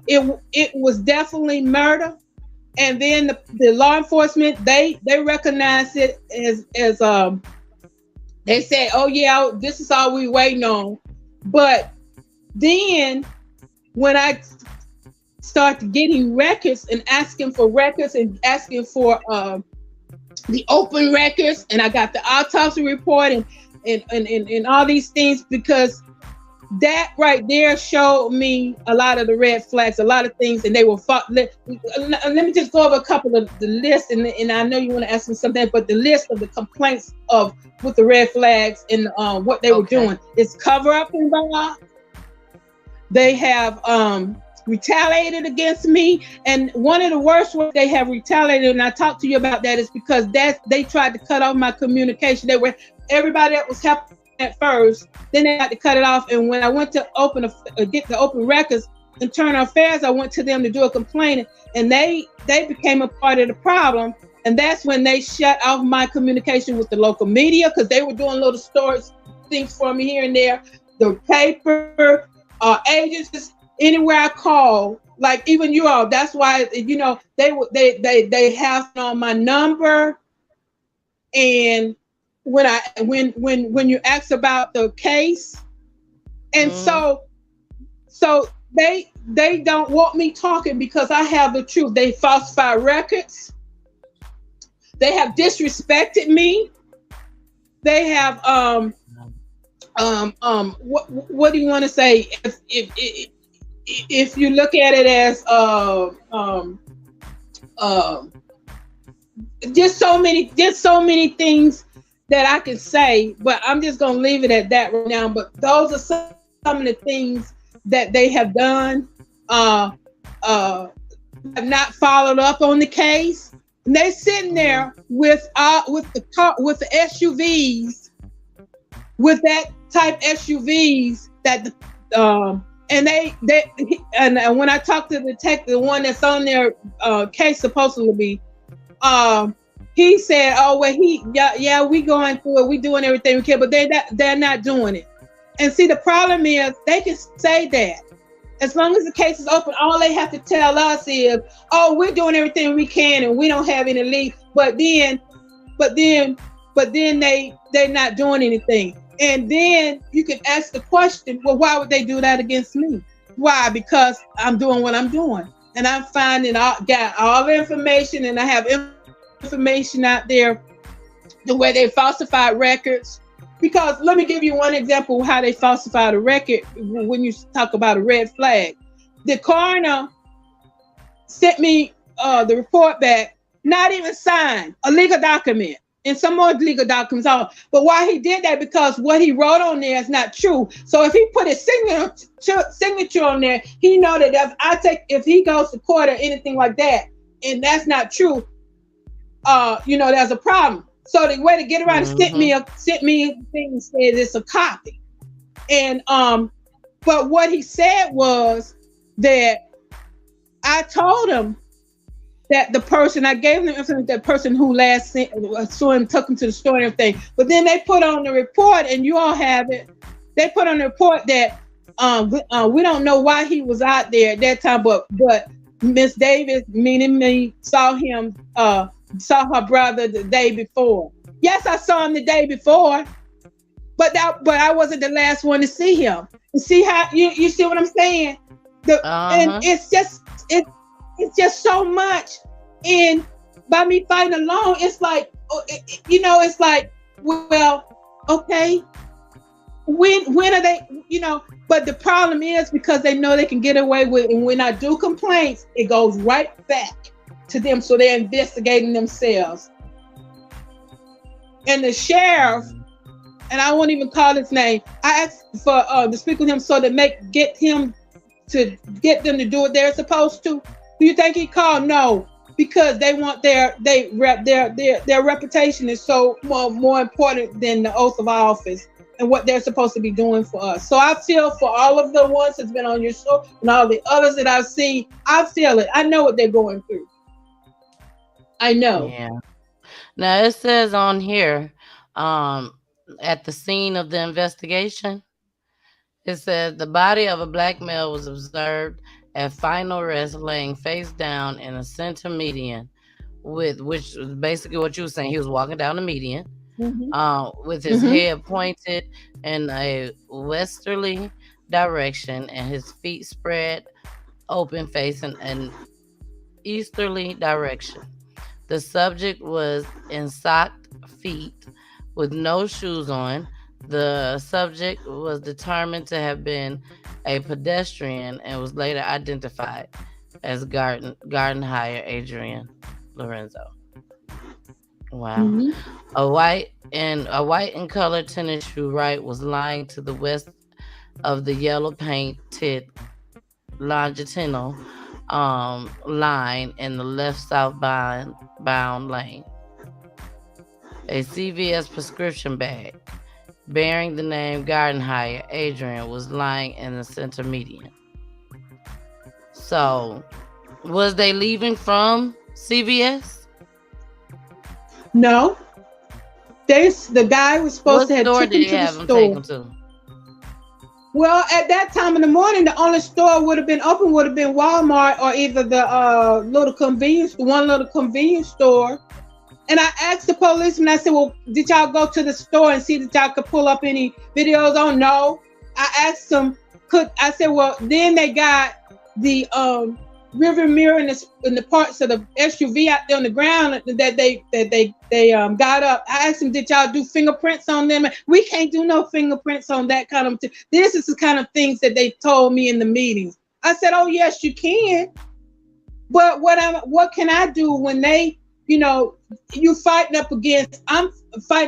Speaker 5: it was definitely murder, and then the law enforcement they recognized it as they said, oh yeah, this is all we waiting on. But then when I started getting records and asking for records and asking for the open records, and I got the autopsy report and all these things, because that right there showed me a lot of the red flags, a lot of things, and they were let me just go over a couple of the lists, and I know you want to ask me something, but the list of the complaints with the red flags and what they were doing is cover up involved. They have retaliated against me, and one of the worst ones they have retaliated, and I talked to you about that, is because they tried to cut off my communication. Everybody that was helping at first, then they had to cut it off. And when I went to get the open records, Internal Affairs, I went to them to do a complaint, and they became a part of the problem. And that's when they shut off my communication with the local media, because they were doing little stories, things for me here and there. The paper, agencies, anywhere I call, like even you all. That's why they have on my number, and when you ask about the case, and so they don't want me talking because I have the truth. They falsify records. They have disrespected me. They have what do you want to say? If you look at it as just so many things that I can say, but I'm just gonna leave it at that right now. But those are some of the things that they have done. Have not followed up on the case. And they sitting there with the SUVs, with that type SUVs that and when I talked to the detective, the one that's on their case supposedly be, he said, "Oh well, we going through it, we doing everything we can," but they're not doing it. And see, the problem is they can say that. As long as the case is open, all they have to tell us is, "Oh, we're doing everything we can, and we don't have any lead." But then they're not doing anything. And then you can ask the question, "Well, why would they do that against me?" Why? Because I'm doing what I'm doing, and I'm finding got all the information, and I have information out there the way they falsified records. Because let me give you one example of how they falsified a record when you talk about a red flag. The coroner sent me the report back, not even signed, a legal document, and some more legal documents on. But why he did that? Because what he wrote on there is not true. So if he put his signature on there, he know that if he goes to court or anything like that, and that's not true, there's a problem. So the way to get around is sent me a thing and said it's a copy. And but what he said was that I told him that the person, I gave him the information, that person who last saw him, took him to the store and everything. But then they put on the report, and you all have it, they put on the report that we don't know why he was out there at that time, but Miss Davis, meaning me, saw her brother the day before. Yes, I saw him the day before, but I wasn't the last one to see him. You see how you see what I'm saying? And it's just so much. And by me fighting alone, it's like, it's like, well, okay, when are they, but the problem is because they know they can get away with it. And when I do complaints, it goes right back to them, so they're investigating themselves. And the sheriff, and I won't even call his name, I asked for to speak with him so to get them to do what they're supposed to. Do you think he called? No, because they want their reputation is so more important than the oath of office and what they're supposed to be doing for us. So I feel for all of the ones that's been on your show and all the others that I've seen, I feel it. I know what they're going through. I know.
Speaker 3: Yeah. Now it says on here, at the scene of the investigation, it says the body of a black male was observed at final rest, laying face down in a center median, which was basically what you were saying. He was walking down the median, with his head pointed in a westerly direction and his feet spread open, facing an easterly direction. The subject was in socked feet with no shoes on. The subject was determined to have been a pedestrian and was later identified as Gardenhire Adrian Lorenzo. Wow. A white and colored tennis shoe right was lying to the west of the yellow painted longitudinal line in the left southbound lane. A CVS prescription bag bearing the name Gardenhire Adrian was lying in the center median. So, was they leaving from CVS?
Speaker 5: No. The guy was supposed to have taken to the store. Well, at that time in the morning, the only store would have been open would have been Walmart or either the one little convenience store. And I asked the policeman, I said, well, did y'all go to the store and see that y'all could pull up any videos? Oh, no. I asked them, I said, well, then they got the river mirror in the parts of the SUV out there on the ground that they got up. I asked them, did y'all do fingerprints on them? We can't do no fingerprints on that kind of. This is the kind of things that they told me in the meetings. I said, oh yes, you can. But what can I do when they, I'm fighting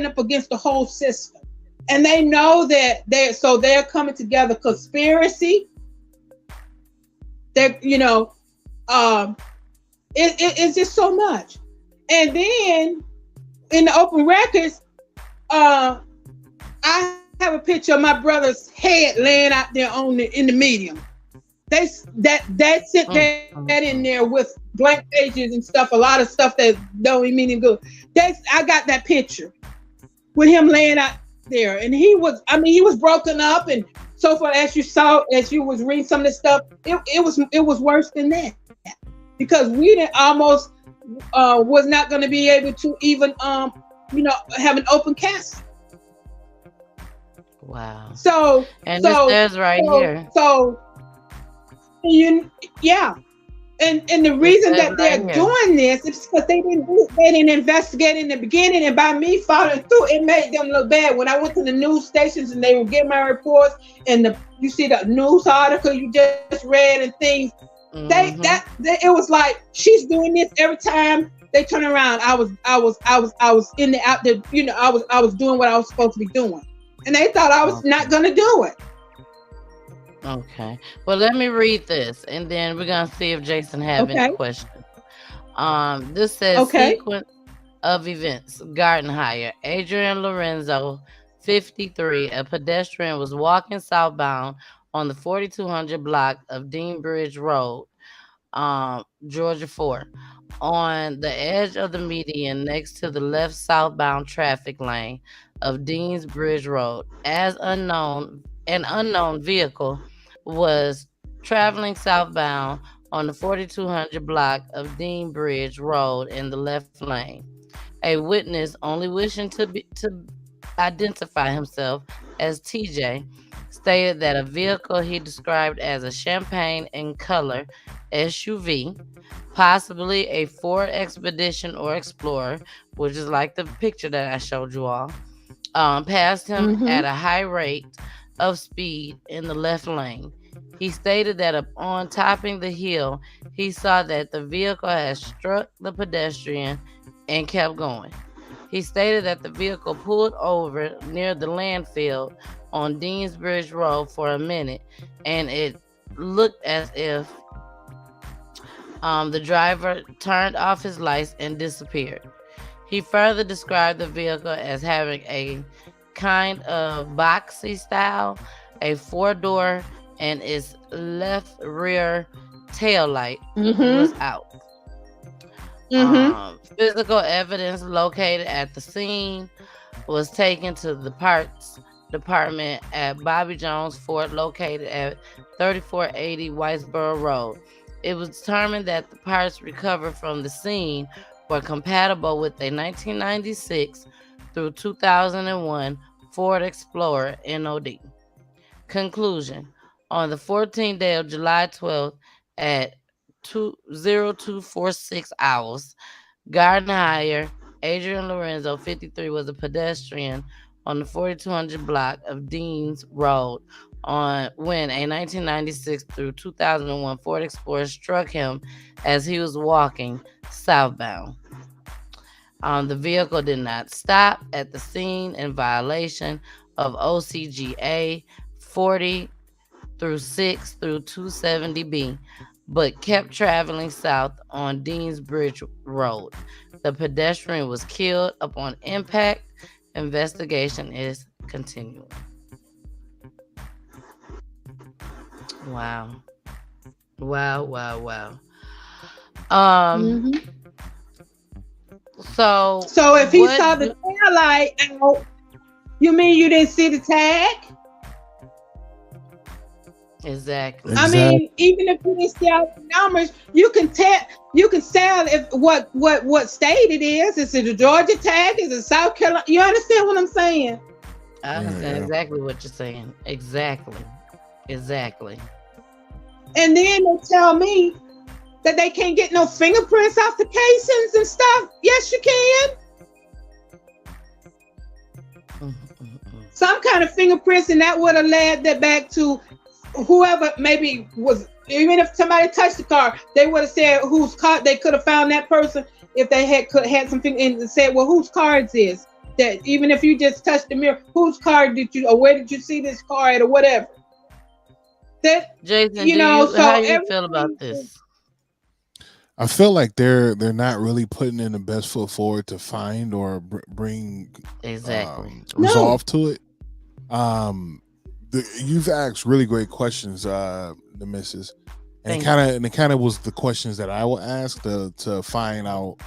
Speaker 5: up against the whole system, and they know that they're coming together, conspiracy. They're, it's just so much. And then in the open records, I have a picture of my brother's head laying out there in the medium. They sent that in there with blank pages and stuff, a lot of stuff that don't even mean any good. I got that picture with him laying out there, and he was broken up and so forth. As you was reading some of this stuff, it was worse than that, because we didn't almost was not going to be able to even have an open casket.
Speaker 3: Wow.
Speaker 5: This
Speaker 3: says right here.
Speaker 5: And the reason that they're doing this is because they didn't investigate in the beginning, and by me following through, it made them look bad. When I went to the news stations and they were getting my reports, and you see the news article you just read and things, it was like, she's doing this every time they turn around. I was in the out there, I was doing what I was supposed to be doing, and they thought I was not gonna do it.
Speaker 3: Okay. Well, let me read this, and then we're gonna see if Jason have any questions. This says sequence of events. Gardenhire. Adrian Lorenzo, 53, a pedestrian, was walking southbound on the 4200 block of Dean Bridge Road, Georgia 4, on the edge of the median next to the left southbound traffic lane of Dean's Bridge Road. An unknown vehicle was traveling southbound on the 4200 block of Dean Bridge Road in the left lane. A witness, only wishing to identify himself as TJ, stated that a vehicle he described as a champagne in color SUV, possibly a Ford Expedition or Explorer, which is like the picture that I showed you all, passed him at a high rate of speed in the left lane. He stated that upon topping the hill, he saw that the vehicle had struck the pedestrian and kept going. He stated that the vehicle pulled over near the landfill on Deansbridge Road for a minute, and it looked as if the driver turned off his lights and disappeared. He further described the vehicle as having a kind of boxy style, a 4-door, and its left rear tail light was out. Physical evidence located at the scene was taken to the parts department at Bobby Jones Ford, located at 3480 Whitesboro Road. It was determined that the parts recovered from the scene were compatible with a 1996 through 2001 Ford Explorer NOD. Conclusion. On the 14th day of July 12th at 0246 hours, Gardenhire Adrian Lorenzo, 53, was a pedestrian on the 4200 block of Dean's Road when a 1996 through 2001 Ford Explorer struck him as he was walking southbound. The vehicle did not stop at the scene in violation of OCGA 40 through 6 through 270B, but kept traveling south on Deansbridge Road. The pedestrian was killed upon impact. Investigation is continuing. Wow.
Speaker 5: So if he saw the tail light out, you mean you didn't see the tag?
Speaker 3: Exactly.
Speaker 5: I mean, even if you didn't see all the numbers, you can tell. You can tell if what state it is. Is it a Georgia tag? Is it South Carolina? You understand what I'm saying?
Speaker 3: I understand
Speaker 4: Yeah.
Speaker 3: exactly what you're saying. Exactly. Exactly.
Speaker 5: And then they tell me that they can't get no fingerprints off the casings and stuff. Yes, you can. Some kind of fingerprints, and that would have led that back to whoever maybe was. Even if somebody touched the car, they would have said whose car. They could have found that person if they had something and said, well, whose car is this? That even if you just touched the mirror, whose car did you, or where did you see this car at, or whatever. That
Speaker 3: Jason,
Speaker 5: so
Speaker 3: how do you feel about this?
Speaker 4: I feel like they're not really putting in the best foot forward to find or bring
Speaker 3: Exactly.
Speaker 4: resolve to it. You've asked really great questions, the missus, and it kind of was the questions that I will ask to find out,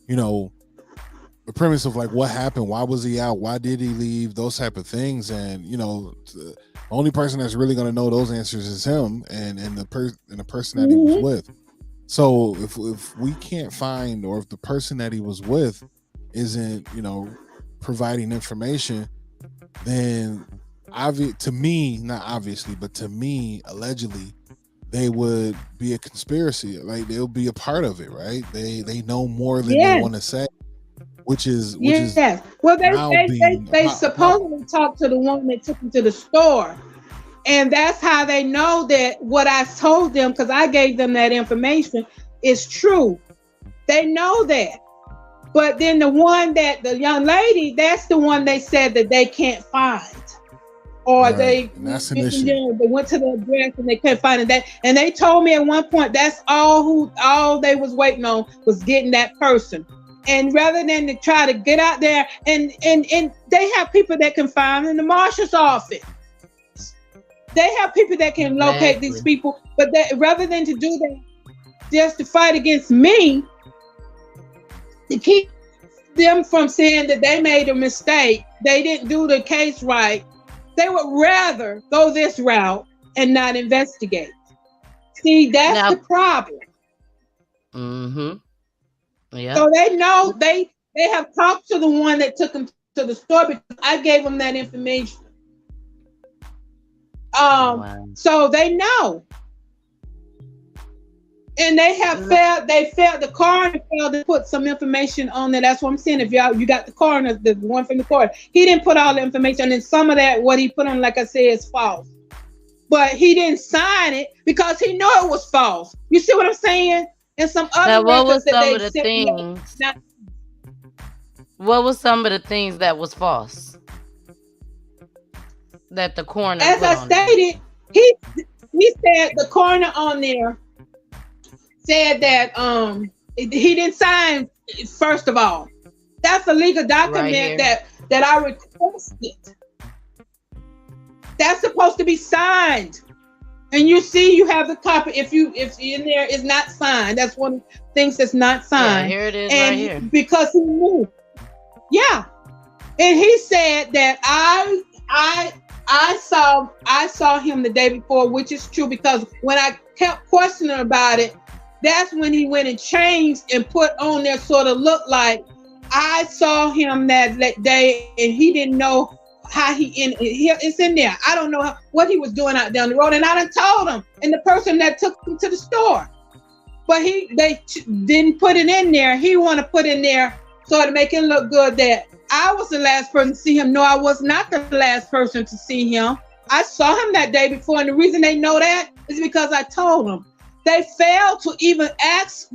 Speaker 4: the premise of like what happened, why was he out, why did he leave, those type of things, and the only person that's really going to know those answers is him and the person that he was with. So if we can't find, or if the person that he was with isn't providing information, then to me, not obviously, but to me, allegedly, they would be a conspiracy. Like they'll be a part of it, right? They know more than they want to say, which is
Speaker 5: well, they supposedly talked to the woman that took him to the store, and that's how they know that what I told them, because I gave them that information, is true. They know that. But then the young lady, that's the one they said that they can't find. Or right.
Speaker 4: That's an issue.
Speaker 5: They went to the address and they couldn't find it. And they told me at one point that's all they was waiting on was getting that person. And rather than to try to get out there, and they have people that can find in the marshal's office. They have people that can locate these people, but rather than to do that, just to fight against me, to keep them from saying that they made a mistake, they didn't do the case right, they would rather go this route and not investigate. See, that's the problem.
Speaker 3: Yeah.
Speaker 5: So they know they have talked to the one that took them to the store because I gave them that information. So they know. And they have the coroner failed to put some information on there. That's what I'm saying. If you got the coroner, the one from the court, he didn't put all the information, and some of that, what he put on, like I said, is false. But he didn't sign it because he knew it was false. You see what I'm saying? And some other records that they sent.
Speaker 3: What was some of the things that was false? That the coroner,
Speaker 5: as I stated, he said the coroner on there said that he didn't sign. First of all, that's a legal document that I requested. That's supposed to be signed, and you have the copy. If in there is not signed, that's one of the things that's not signed.
Speaker 3: Yeah, here it is,
Speaker 5: and
Speaker 3: right here.
Speaker 5: Because he knew. Yeah, and he said that I saw him the day before, which is true because when I kept questioning about it, that's when he went and changed and put on there sort of looked like I saw him that day, and he didn't know how it's in there. I don't know what he was doing out down the road, and I done told him, and the person that took him to the store, but they didn't put it in there. He want to put in there sort of make it look good that I was the last person to see him. No, I was not the last person to see him. I saw him that day before, and the reason they know that is because I told them. They failed to even ask,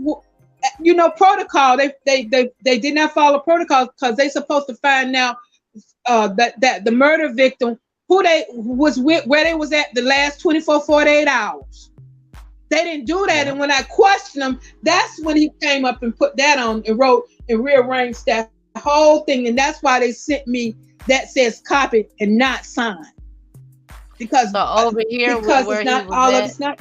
Speaker 5: protocol. They did not follow protocols because they supposed to find out that the murder victim, who they was with, where they was at the last 24, 48 hours. They didn't do that, and when I questioned him, that's when he came up and put that on and wrote and rearranged that whole thing, and that's why they sent me that says copied and not signed. Because
Speaker 3: over here,
Speaker 5: because
Speaker 3: where
Speaker 5: it's not
Speaker 3: he was
Speaker 5: all
Speaker 3: at,
Speaker 5: of it's not.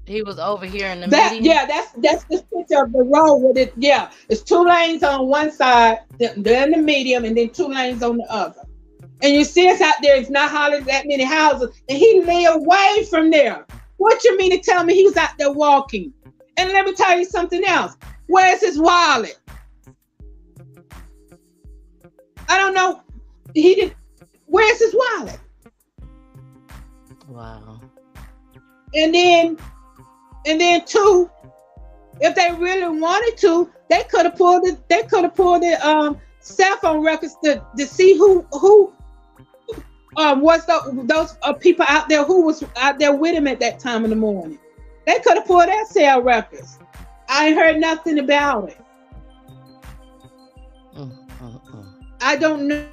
Speaker 3: He was over here in the median.
Speaker 5: Yeah, that's the picture of the road with it. Yeah, it's two lanes on one side, then the medium, and then two lanes on the other. And you see us out there, it's not hardly that many houses, and he lay away from there. What you mean to tell me he was out there walking? And let me tell you something else. Where's his wallet? I don't know. He didn't. Where's his wallet?
Speaker 3: Wow.
Speaker 5: And then two, if they really wanted to, they could have pulled it. They could have pulled the cell phone records to see who was those people out there who was out there with him at that time in the morning. They could have pulled their cell records. I ain't heard nothing about it. I don't know.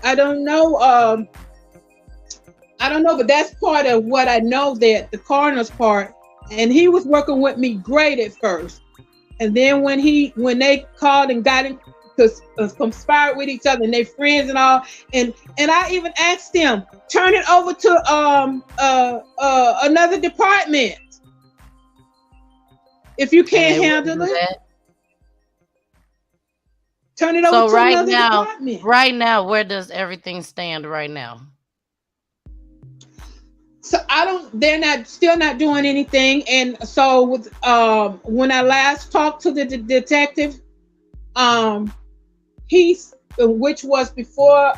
Speaker 5: I don't know. I don't know, but that's part of what I know, that the coroner's part. And he was working with me great at first, and then when they called and got in, conspired with each other and they friends and all, and I even asked them, turn it over to another department if you can't handle it. Turn it over to another department.
Speaker 3: Right now, where does everything stand right now?
Speaker 5: So they're still not doing anything. And so with when I last talked to the detective, which was before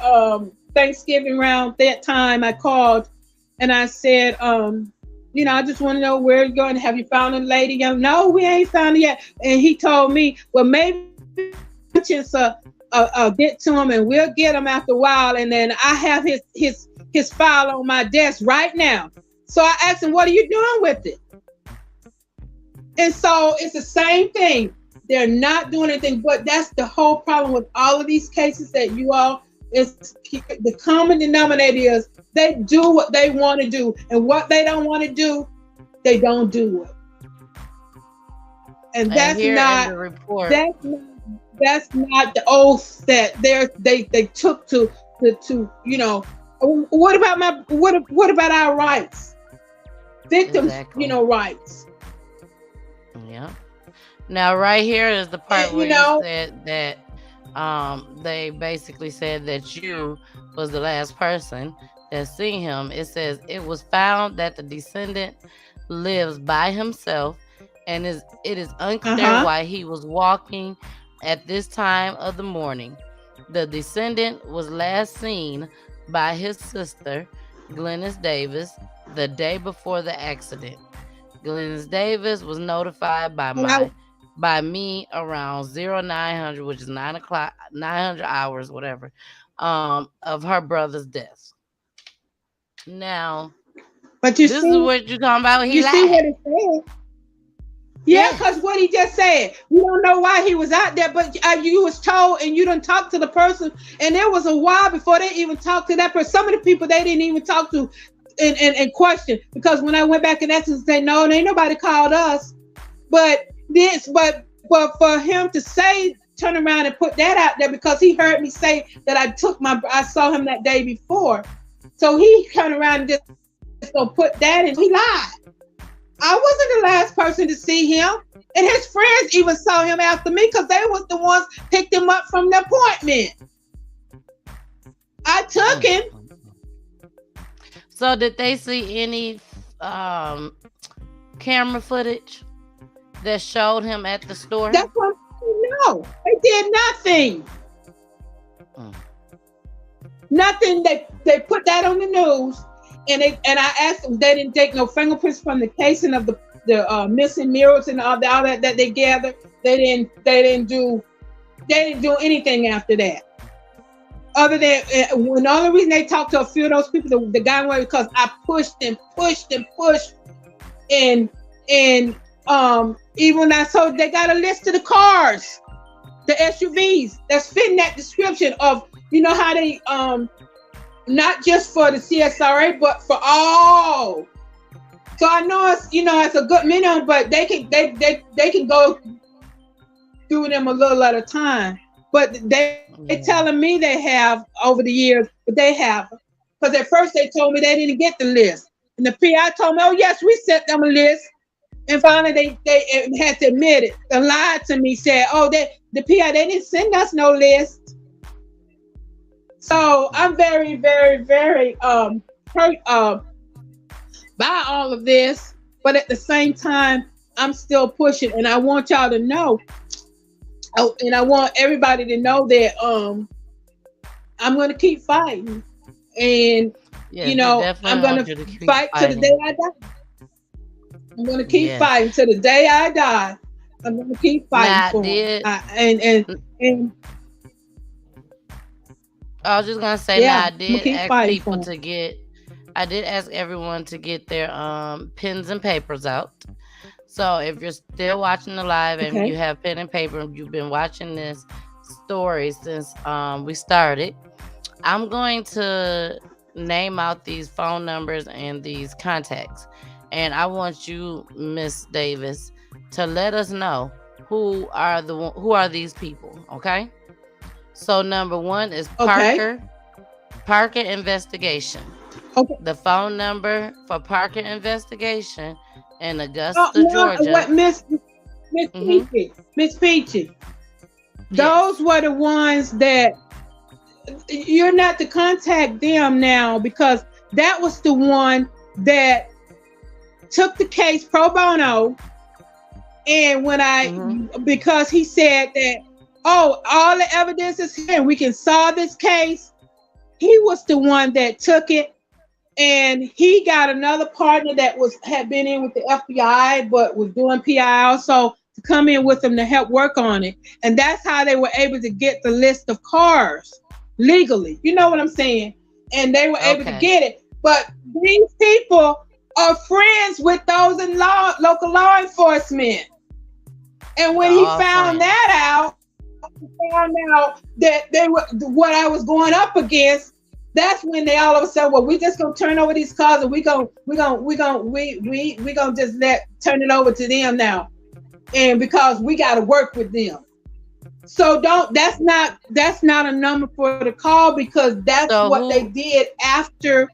Speaker 5: Thanksgiving, around that time, I called and I said, I just want to know where you're going. Have you found a lady? No, we ain't found it yet. And he told me, well, maybe get to him and we'll get him after a while. And then I have his file on my desk right now. So I asked him, what are you doing with it? And so it's the same thing. They're not doing anything, but that's the whole problem with all of these cases that you all, is the common denominator is they do what they want to do, and what they don't want to do, they don't do it. And that's not the oath that they took to what about our rights? Victims,
Speaker 3: exactly.
Speaker 5: Rights.
Speaker 3: Yeah. Now, right here is the part where you said that they basically said that you was the last person that seen him. It says it was found that the descendant lives by himself, and it is unclear why he was walking at this time of the morning. The descendant was last seen by his sister, Glennis Davis, the day before the accident. Glennis Davis was notified by me around 0900, which is 900 hours, whatever, of her brother's death. Now,
Speaker 5: but
Speaker 3: this is what you're talking about.
Speaker 5: You see what it said? Yeah, because what he just said, we don't know why he was out there, but you was told, and you didn't talk to the person, and it was a while before they even talked to that person. Some of the people they didn't even talk to and question, because when I went back and asked them, say, no, ain't nobody called us. But for him to say, turn around and put that out there, because he heard me say that I saw him that day before. So he turned around and just gonna put that in. He lied. I wasn't the last person to see him. And his friends even saw him after me, because they was the ones picked him up from the appointment. I took him.
Speaker 3: So did they see any camera footage that showed him at the store?
Speaker 5: That's what no. They did nothing. Nothing. They put that on the news. And I asked them, they didn't take no fingerprints from the casing of the missing mirrors and all that they gathered. They didn't do anything after that. Other than when the only reason they talked to a few of those people, the guy went, because I pushed and pushed, and even when I told, they got a list of the cars, the SUVs that's fitting that description of, how they not just for the CSRA, but for all. So I know it's a good minimum, but they can go through them a little at a time. But they're telling me they have over the years, but they have. Because at first they told me they didn't get the list. And the PI told me, oh yes, we sent them a list. And finally they had to admit it. They lied to me, said, oh, the PI, they didn't send us no list. So I'm very, very, very hurt by all of this, but at the same time, I'm still pushing, and I want y'all to know, and I want everybody to know that I'm going to keep fighting, and
Speaker 3: Yes, we
Speaker 5: I'm
Speaker 3: definitely
Speaker 5: going
Speaker 3: want you to
Speaker 5: to
Speaker 3: keep
Speaker 5: fight to the day
Speaker 3: fighting.
Speaker 5: I die. I'm going to keep
Speaker 3: Yes.
Speaker 5: fighting to the day I die. I'm going to keep fighting
Speaker 3: Now,
Speaker 5: for 'em.
Speaker 3: did
Speaker 5: And
Speaker 3: I was just gonna say now
Speaker 5: yeah,
Speaker 3: I
Speaker 5: I'm going to
Speaker 3: did
Speaker 5: keep
Speaker 3: ask
Speaker 5: fighting
Speaker 3: people
Speaker 5: for 'em.
Speaker 3: to get I did ask everyone to get their pens and papers out. So if you're still watching the live and you
Speaker 5: Okay.
Speaker 3: have pen and paper and you've been watching this story since we started, I'm going to name out these phone numbers and these contacts. And I want you, Miss Davis, to let us know who are these people, okay? So number 1 is
Speaker 5: Okay.
Speaker 3: Parker Investigation.
Speaker 5: Okay.
Speaker 3: The phone number for Parker Investigation in
Speaker 5: Oh,
Speaker 3: Augusta,
Speaker 5: no,
Speaker 3: Georgia.
Speaker 5: what, Miss
Speaker 3: Mm-hmm.
Speaker 5: Peachy, Miss Peachy.
Speaker 3: Yes.
Speaker 5: Those were the ones that you're not to contact them now, because that was the one that took the case pro bono. And when
Speaker 3: Mm-hmm.
Speaker 5: because he said that, oh, all the evidence is here and we can solve this case. He was the one that took it, and he got another partner that had been in with the FBI but was doing PI also to come in with them to help work on it. And that's how they were able to get the list of cars legally. You know what I'm saying? And they were able to
Speaker 3: Okay.
Speaker 5: get it. But these people are friends with those in local law enforcement. And when
Speaker 3: They're
Speaker 5: he
Speaker 3: all
Speaker 5: found
Speaker 3: friends.
Speaker 5: that out, found out that they were what I was going up against, that's when they all of a sudden, well, we just gonna turn over these cars and we gonna just turn it over to them now, and because we got to work with them. So that's not a number for the call, because that's
Speaker 3: So
Speaker 5: what they did after.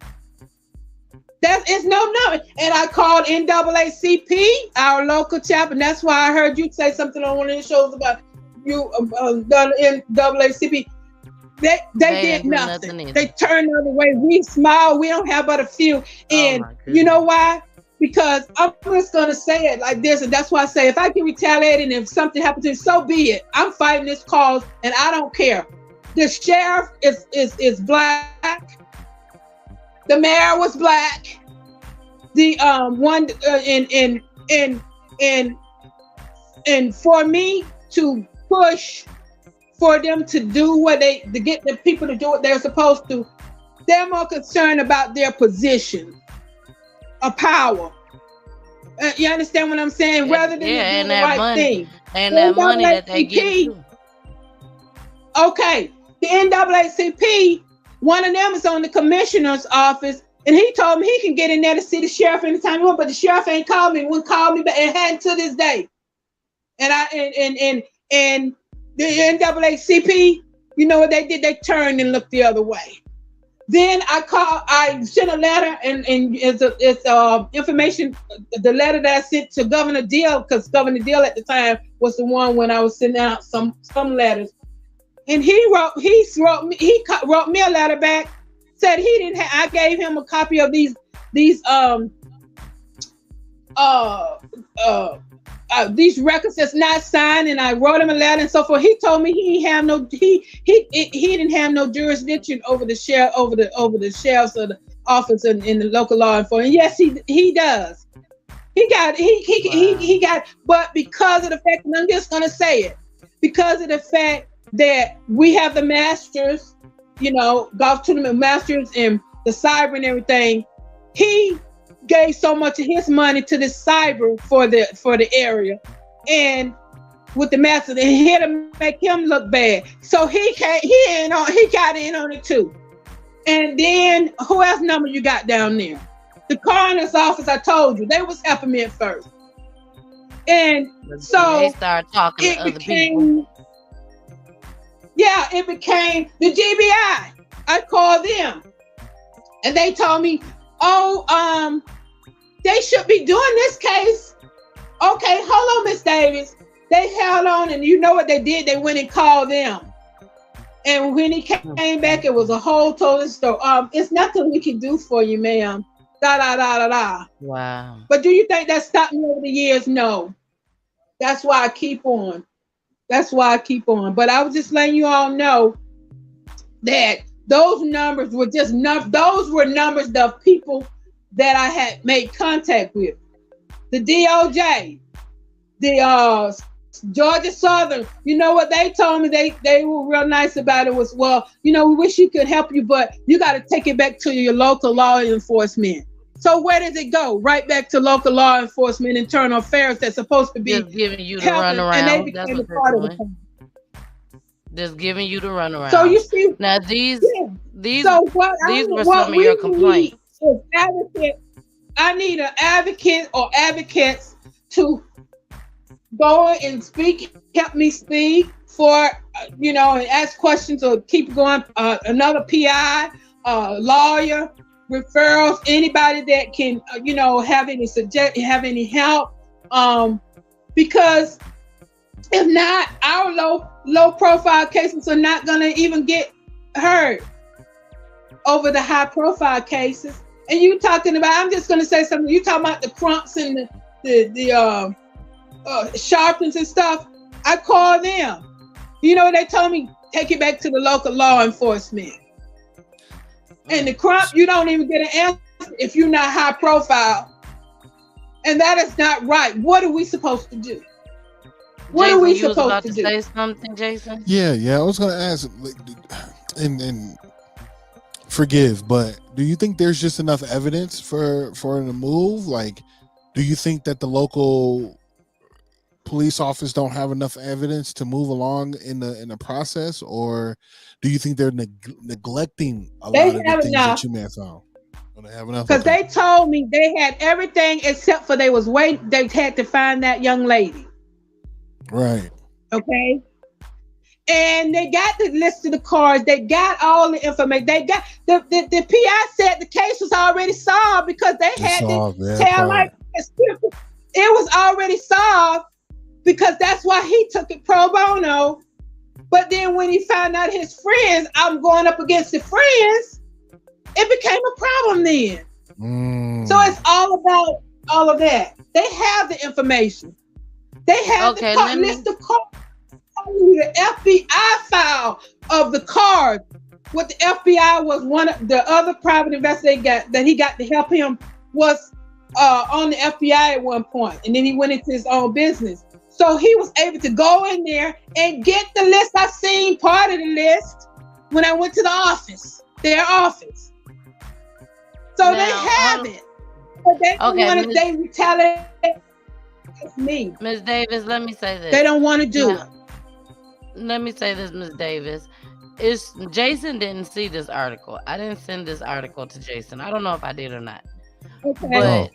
Speaker 5: That is no number. And I called NAACP, our local chapter, and that's why I heard you say something on one of the shows about you, the NAACP. They did
Speaker 3: ain't do
Speaker 5: nothing.
Speaker 3: nothing either.
Speaker 5: They turned the other way. We smile. We don't have but a few.
Speaker 3: Oh
Speaker 5: And
Speaker 3: my
Speaker 5: you know
Speaker 3: goodness.
Speaker 5: why? Because I'm just gonna say it like this, and that's why I say if I get retaliated and if something happens to me, so be it. I'm fighting this cause, and I don't care. The sheriff is black. The mayor was black. The one and for me to push for them to do to get the people to do what they're supposed to, they're more concerned about their position of power. You understand what I'm saying? Rather than to
Speaker 3: Yeah,
Speaker 5: do the right thing.
Speaker 3: and that money that they get
Speaker 5: NAACP,
Speaker 3: too.
Speaker 5: okay, the NAACP, one of them is on the commissioner's office, and he told me he can get in there to see the sheriff anytime he wants, but the sheriff ain't called me, wouldn't call me back, and hadn't to this day. And the NAACP, you know what they did? They turned and looked the other way. Then I sent a letter, and it's information, the letter that I sent to Governor Deal, because Governor Deal at the time was the one when I was sending out some letters. And he wrote me a letter back, said he didn't have, I gave him a copy of these records that's not signed, and I wrote him a letter and so forth. He told me he didn't have no jurisdiction over the sheriff, over the sheriff's of the office in the local law enforcement. Yes, he does. He got, but because of the fact, and I'm just gonna say it, because of the fact that we have the masters, golf tournament masters and the cyber and everything, he gave so much of his money to this cyber for the area, and with the masters, and here to make him look bad. So he got in on it too. And then who else number you got down there? The coroner's office, I told you, they was helping me at first. And so
Speaker 3: they started talking to other people.
Speaker 5: Yeah, it became the GBI. I called them, and they told me, they should be doing this case. Okay, hold on, Miss Davis. They held on, and you know what they did? They went and called them. And when he came back, it was a whole total story. It's nothing we can do for you, ma'am. Da da da da da.
Speaker 3: Wow.
Speaker 5: But do you think that stopped me over the years? No. That's why I keep on. That's why I keep on. But I was just letting you all know that those numbers were just those were numbers of people that I had made contact with. The DOJ, the Georgia Southern, you know what they told me? They were real nice about it. Was, well, you know, we wish you could help you, but you got to take it back to your local law enforcement. So where does it go? Right back to local law enforcement, internal affairs that's supposed to be
Speaker 3: Just giving you the
Speaker 5: helping,
Speaker 3: runaround.
Speaker 5: and they became a part of it.
Speaker 3: Just giving you the runaround.
Speaker 5: So you see,
Speaker 3: now these
Speaker 5: so what
Speaker 3: these were
Speaker 5: what
Speaker 3: some of your complaints.
Speaker 5: Is advocate. I need an advocate or advocates to go and speak, help me speak for, you know, and ask questions or keep going. Another PI, lawyer, referrals, anybody that can, you know, have any help. Because if not, our low profile cases are not going to even get heard over the high profile cases. And you talking about, I'm just going to say something. You talking about the Crumps and the Sharpens and stuff. I called them. You know, they told me, take it back to the local law enforcement. And the Crump, you don't even get an answer if you're not high profile. And that is not right. What are we supposed to do? What
Speaker 3: Jason,
Speaker 5: are we
Speaker 3: you was
Speaker 5: supposed
Speaker 3: about
Speaker 5: to
Speaker 3: to
Speaker 5: do?
Speaker 3: say something, Jason?
Speaker 4: Yeah. I was gonna ask, and forgive, but do you think there's just enough evidence for the move? Like, do you think that the local police office don't have enough evidence to move along in the process, or do you think they're neglecting a lot of the things that you may have found? They have enough
Speaker 5: because they told me they had everything except for they was waiting. They had to find that young lady.
Speaker 4: Right.
Speaker 5: Okay. And they got the list of the cars. They got all the information. They got the PI said the case was already solved because they had to tell like it was already solved because that's why he took it pro bono. But then when he found out his friends, I'm going up against the friends, it became a problem then. So it's all about all of that. They have the information. They have the list of cars. The FBI file of the cars. What the FBI was one of the other private investigator that he got to help him was on the FBI at one point, and then he went into his own business. So he was able to go in there and get the list. I seen part of the list when I went to the office, their office. So now, they have it, but they want to. They retaliate against me.
Speaker 3: Ms. Davis, let me say this.
Speaker 5: They don't want to do it.
Speaker 3: Let me say this, Ms. Davis. Jason didn't see this article. I didn't send this article to Jason. I don't know if I did or not.
Speaker 5: Okay.
Speaker 3: But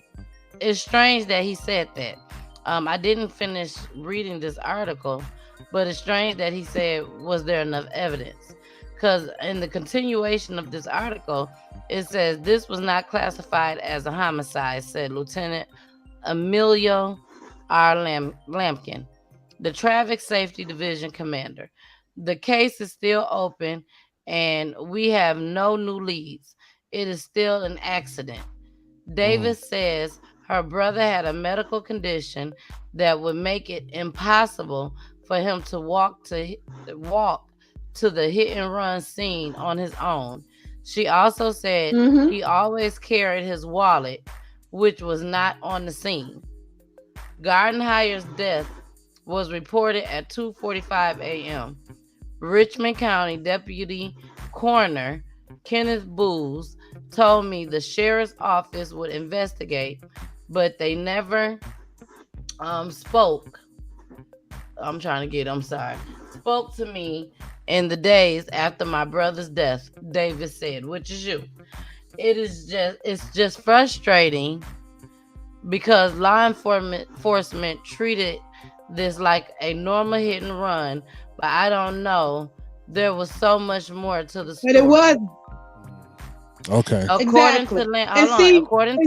Speaker 3: it's strange that he said that. I didn't finish reading this article, but it's strange that he said, was there enough evidence? Because in the continuation of this article, it says this was not classified as a homicide, said Lieutenant Emilio R. Lampkin, the Traffic Safety Division commander. The case is still open and we have no new leads. It is still an accident. Davis says her brother had a medical condition that would make it impossible for him to walk to the hit and run scene on his own. She also said he always carried his wallet, which was not on the scene. Gardenhire's death was reported at 2:45 a.m. Richmond County Deputy Coroner Kenneth Booz told me the sheriff's office would investigate, but they never spoke to me in the days after my brother's death, Davis said, which is you. It's just frustrating because law enforcement treated this like a normal hit and run, but I don't know. There was so much more to the story.
Speaker 5: But it wasn't.
Speaker 4: Okay.
Speaker 3: According to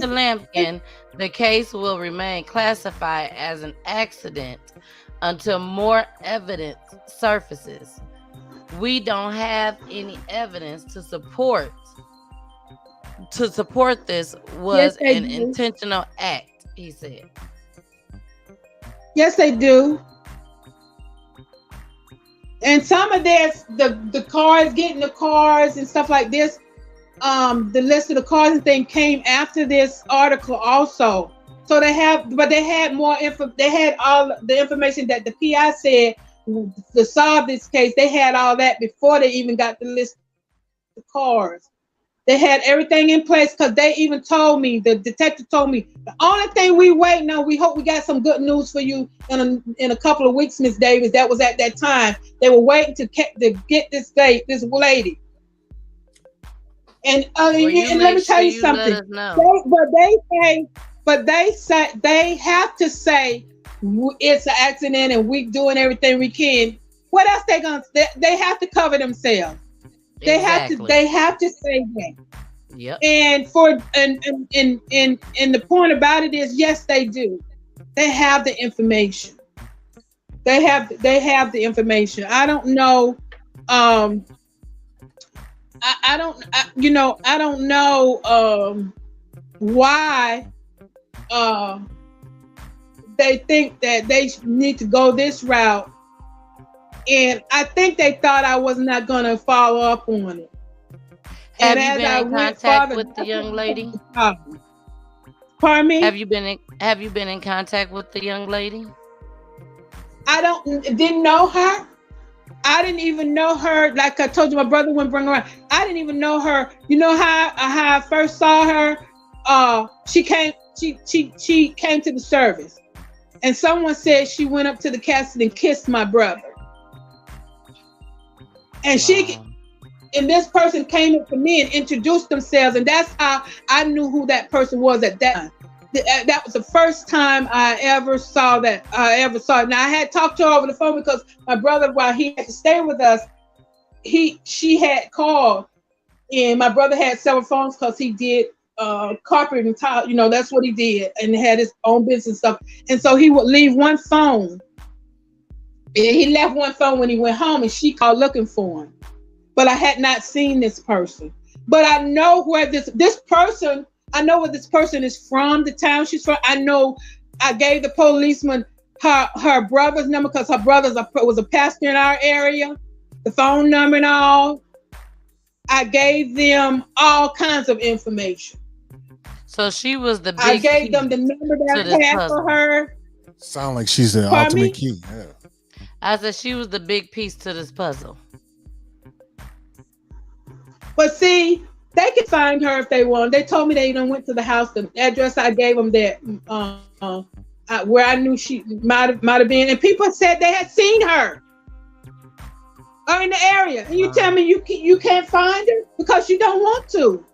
Speaker 3: Lampkin, the case will remain classified as an accident until more evidence surfaces. We don't have any evidence to support this
Speaker 5: Yes,
Speaker 3: was
Speaker 5: they
Speaker 3: an
Speaker 5: do.
Speaker 3: intentional act, he said.
Speaker 5: Yes, they do. And some of this, the cars, getting the cars and stuff like this, the list of the cars and thing came after this article also. So they had more info. They had all the information that the PI said to solve this case. They had all that before they even got the list of cars. They had everything in place because they even told me, the detective told me, the only thing we waiting on, we hope we got some good news for you in a couple of weeks, Miss Davis. That was at that time. They were waiting to get this lady. And let me tell you something. They have to say it's an accident and we doing everything we can. What else they have to cover themselves.
Speaker 3: Exactly.
Speaker 5: They have to say that.
Speaker 3: Yep.
Speaker 5: And the point about it is, yes, they do. They have the information. They have the information. I don't know. I don't know why they think that they need to go this route. And I think they thought I was not going to follow up on it.
Speaker 3: Have you been in contact with the young lady?
Speaker 5: Pardon me?
Speaker 3: Have you been in contact with the young lady?
Speaker 5: I didn't know her. I didn't even know her. Like I told you, my brother wouldn't bring her around. I didn't even know her. You know how I first saw her? She came to the service, and someone said she went up to the casket and kissed my brother. And and this person came up to me and introduced themselves, and that's how I knew who that person was at that time. That was the first time I ever saw that. Now I had talked to her over the phone because my brother, while he had to stay with us, she had called, and my brother had several phones because he did carpet and tile. That's what he did, and had his own business and stuff. And so he would leave one phone. And he left one phone when he went home, and she called looking for him. But I had not seen this person. But I know where this person, I know where this person is from, the town she's from. I know I gave the policeman her brother's number because her brother was a pastor in our area, the phone number and all. I gave them all kinds of information.
Speaker 3: So she was the big
Speaker 5: I gave them the number that I had for her.
Speaker 4: Sound like she's the ultimate key. Yeah.
Speaker 3: I said she was the big piece to this puzzle.
Speaker 5: But see, they can find her if they want. They told me they went to the house. The address I gave them there, where I knew she might have been, and people said they had seen her or in the area. And you tell me you can't find her because you don't want to.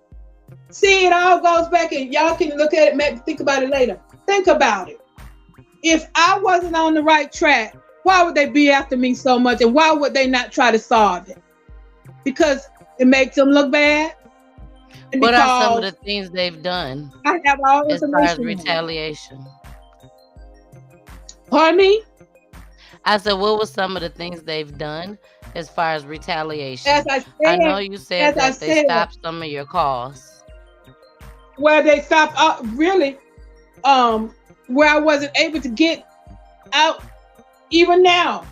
Speaker 5: See, it all goes back, and y'all can look at it, maybe think about it later. Think about it. If I wasn't on the right track, why would they be after me so much, and why would they not try to solve it? Because it makes them look bad.
Speaker 3: What are some of the things they've done?
Speaker 5: I have all
Speaker 3: as far as retaliation.
Speaker 5: Pardon me?
Speaker 3: I said, what were some of the things they've done as far as retaliation?
Speaker 5: As I said,
Speaker 3: I know you said that they stopped some of your calls.
Speaker 5: Where they stopped, really, where I wasn't able to get out. Even now,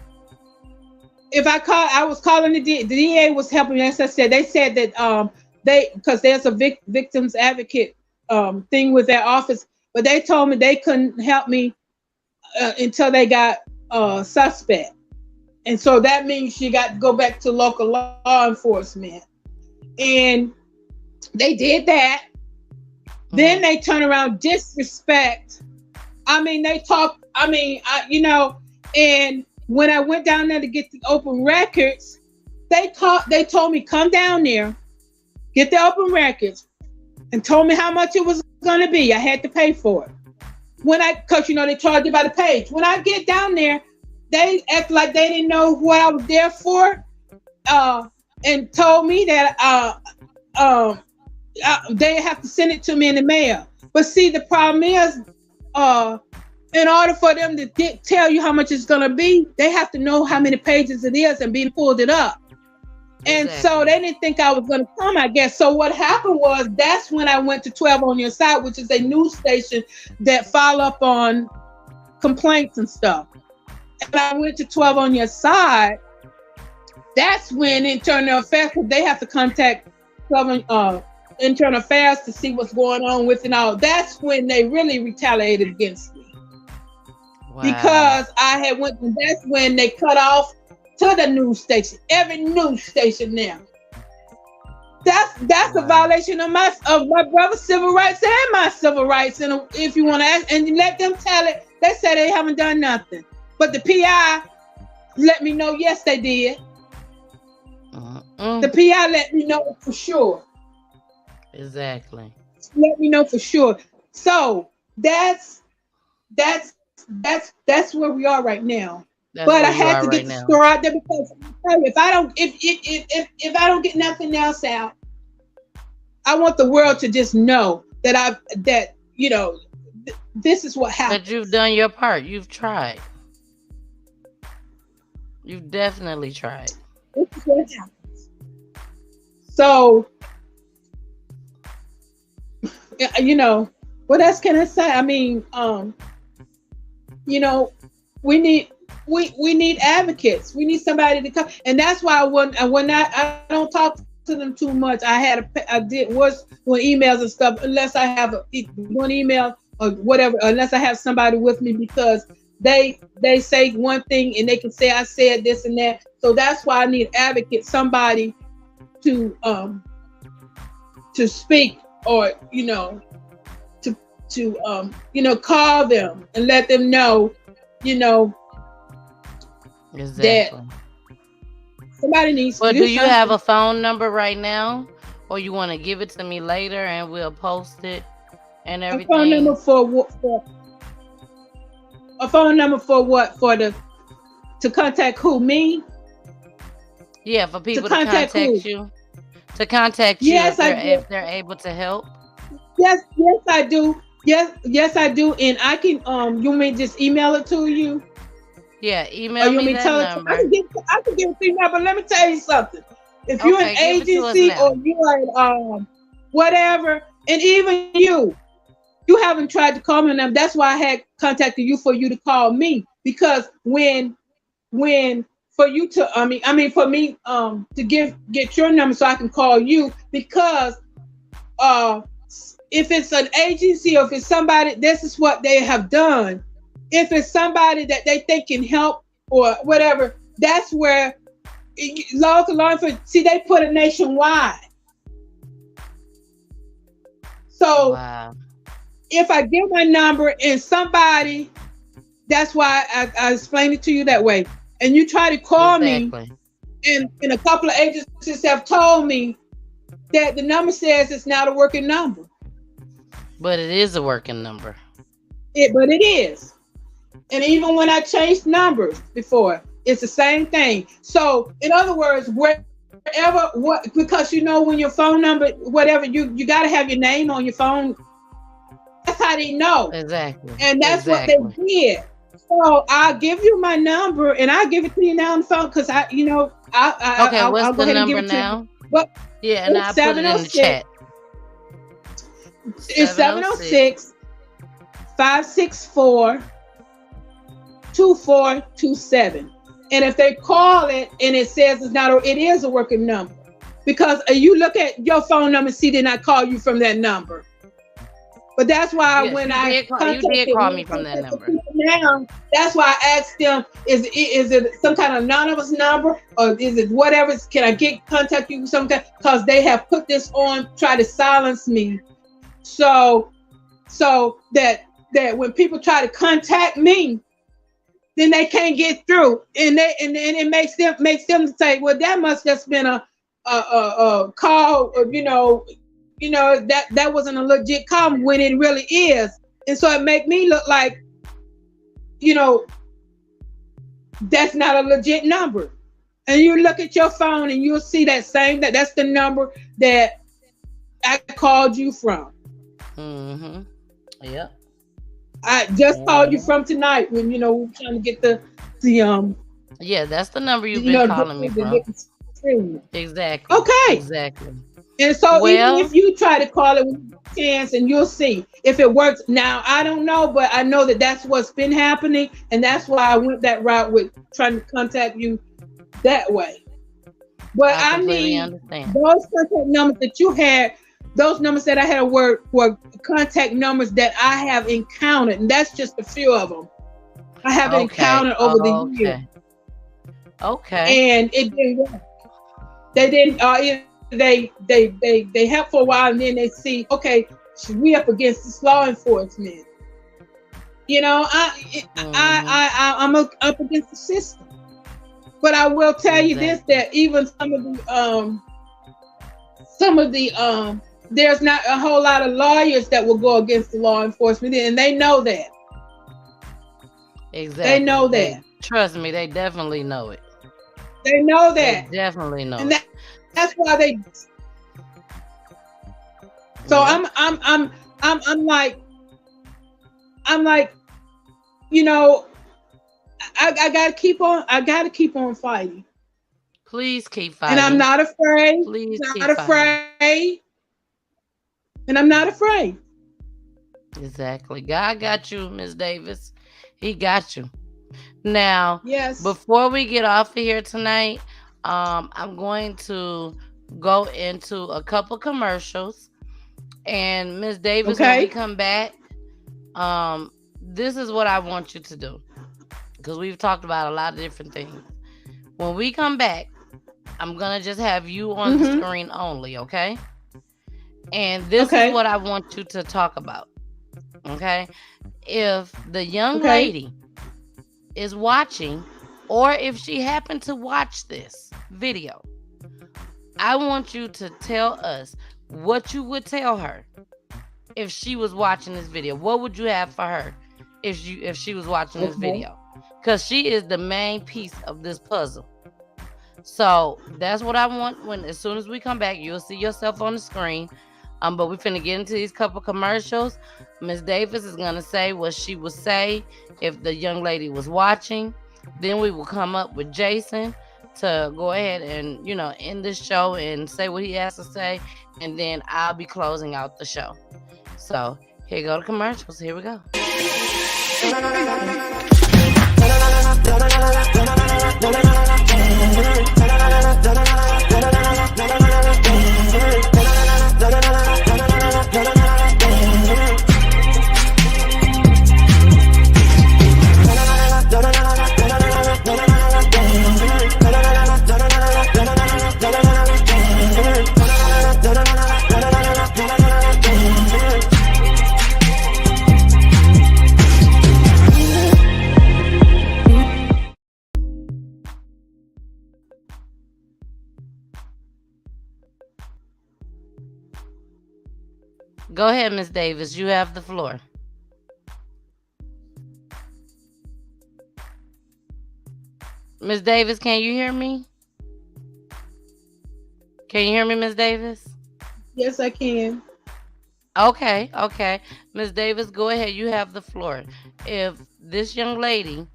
Speaker 5: if I was calling the DA was helping me. As I said, they said that because there's a victims advocate thing with their office, but they told me they couldn't help me until they got a suspect, and so that means she got to go back to local law enforcement, and they did that. Mm-hmm. Then they turn around disrespect. I mean, they talk. I mean, and when I went down there to get the open records, they told me, come down there, get the open records, and told me how much it was going to be. I had to pay for it. Because they charge you by the page. When I get down there, they act like they didn't know what I was there for, and told me that they have to send it to me in the mail. But see, the problem is, in order for them to tell you how much it's going to be, they have to know how many pages it is and be pulled it up. And so they didn't think I was going to come, I guess. So what happened was that's when I went to 12 on Your Side, which is a news station that follow up on complaints and stuff. And I went to 12 on Your Side. That's when Internal Affairs, they have to contact 12 Internal Affairs to see what's going on with it all. That's when they really retaliated against me. Wow. Because I had went, that's when they cut off to the news station, every news station now. That's a violation of my brother's civil rights and my civil rights. And if you want to ask, and you let them tell it, they say they haven't done nothing. But the PI let me know, yes, they did. The PI let me know for sure.
Speaker 3: Exactly.
Speaker 5: Let me know for sure. So that's where we are right now. But I had to get the story out there because if I don't get nothing else out, I want the world to just know that this is what happened.
Speaker 3: But you've done your part. You've tried. You've definitely tried.
Speaker 5: This is what happens. So, what else can I say? I mean, we need advocates. We need somebody to come, and that's why I don't talk to them too much. I did doing emails and stuff, unless I have one email or whatever, unless I have somebody with me, because they say one thing and they can say I said this and that. So that's why I need advocates, somebody to speak, or to call them and let them know,
Speaker 3: exactly.
Speaker 5: that somebody needs to do
Speaker 3: do you
Speaker 5: something.
Speaker 3: have a phone number right now, or you want to give it to me later and we'll post it and everything?
Speaker 5: A phone number for what? A phone number for what? To contact who? Me?
Speaker 3: Yeah, for people to contact you. To contact you,
Speaker 5: yes,
Speaker 3: if they're able to help.
Speaker 5: Yes, I do. Yes, I do. And I can you may just email it to you.
Speaker 3: Yeah, email me that number.
Speaker 5: I can give it to you now, but let me tell you something. If you're an agency or you're whatever, and even you haven't tried to call me now. That's why I had contacted you, for you to call me, because when for you to for me to get your number so I can call you, because if it's an agency or if it's somebody, this is what they have done. If it's somebody that they think can help or whatever, that's where local law enforcement, see, they put it nationwide. So wow. If I give my number and somebody, that's why I explained it to you that way. And you try to call me, and a couple of agencies have told me that the number says it's not a working number.
Speaker 3: But it is a working number.
Speaker 5: But it is. And even when I changed numbers before, it's the same thing. So in other words, because when your phone number, whatever, you got to have your name on your phone. That's how they know.
Speaker 3: Exactly.
Speaker 5: And that's what they did. So I'll give you my number, and I'll give it to you now on the phone, because I'll
Speaker 3: what's the number now?
Speaker 5: But
Speaker 3: yeah, and I'll put it in the chat.
Speaker 5: It's 706-564-2427. And if they call it and it says it is a working number, because you look at your phone number and see, did not call you from that number. But that's why you did call me from that number. Now, that's why I asked them, is it some kind of anonymous number, or is it whatever? Can I contact you sometime? Because they have put this on, try to silence me. So that when people try to contact me, then they can't get through, and it makes them say, well, that must just been a call, that wasn't a legit call, when it really is. And so it make me look like, that's not a legit number. And you look at your phone and you'll see that's the number that I called you from.
Speaker 3: Mm-hmm. Yeah.
Speaker 5: I just called you from tonight when we're trying to get the
Speaker 3: yeah, that's the number you've been calling me from.
Speaker 5: true.
Speaker 3: Exactly.
Speaker 5: Okay.
Speaker 3: Exactly.
Speaker 5: And so even
Speaker 3: Well,
Speaker 5: if you try to call it with a chance, and you'll see if it works. Now I don't know, but I know that that's what's been happening, and that's why I went that route with trying to contact you that way. But
Speaker 3: I
Speaker 5: I
Speaker 3: completely
Speaker 5: need
Speaker 3: understand.
Speaker 5: those contact numbers that you had. Those numbers that I had were contact numbers that I have encountered, and that's just a few of them I have
Speaker 3: Okay.
Speaker 5: encountered over the years,
Speaker 3: Okay. Okay.
Speaker 5: and it didn't work. They didn't. They help for a while, and then they see, okay, we up against this law enforcement. You know,
Speaker 3: Mhm.
Speaker 5: I'm up against the system. But I will tell you this:
Speaker 3: Exactly.
Speaker 5: that even some of the there's not a whole lot of lawyers that will go against the law enforcement, and they know that. They
Speaker 3: Exactly.
Speaker 5: know
Speaker 3: They
Speaker 5: that.
Speaker 3: trust me. They definitely know it.
Speaker 5: They know
Speaker 3: They
Speaker 5: that,
Speaker 3: definitely know
Speaker 5: and
Speaker 3: it.
Speaker 5: that's why they. So
Speaker 3: Yeah.
Speaker 5: I'm like, I'm like, you know, I gotta keep on. I gotta keep on fighting,
Speaker 3: Please keep
Speaker 5: and I'm
Speaker 3: fighting.
Speaker 5: not afraid.
Speaker 3: Please
Speaker 5: Not
Speaker 3: keep fighting.
Speaker 5: afraid, and I'm not afraid.
Speaker 3: Exactly. God got you, Miss Davis. He got you. Now,
Speaker 5: Yes.
Speaker 3: before we get off of here tonight, I'm going to go into a couple commercials. And Miss Davis, when we
Speaker 5: Okay.
Speaker 3: come back, this is what I want you to do. Because we've talked about a lot of different things. When we come back, I'm gonna just have you on the
Speaker 5: Mm-hmm.
Speaker 3: screen only, okay? And this is
Speaker 5: Okay.
Speaker 3: what I want you to talk about. Okay? If the young
Speaker 5: Okay.
Speaker 3: lady is watching, or if she happened to watch this video, I want you to tell us what you would tell her if she was watching this video. What would you have for her if she was watching this
Speaker 5: Okay.
Speaker 3: video? Because she is the main piece of this puzzle. So that's what I want. When as soon as we come back, you'll see yourself on the screen. But we finna get into these couple commercials. Miss Davis is gonna say what she would say if the young lady was watching. Then we will come up with Jason to go ahead and end this show and say what he has to say, and then I'll be closing out the show. So here go the commercials. Here we go. Go ahead, Miss Davis. You have the floor. Miss Davis, can you hear me? Can you hear me, Miss Davis?
Speaker 5: Yes, I can.
Speaker 3: Okay, okay. Miss Davis, go ahead. You have the floor. If this young lady,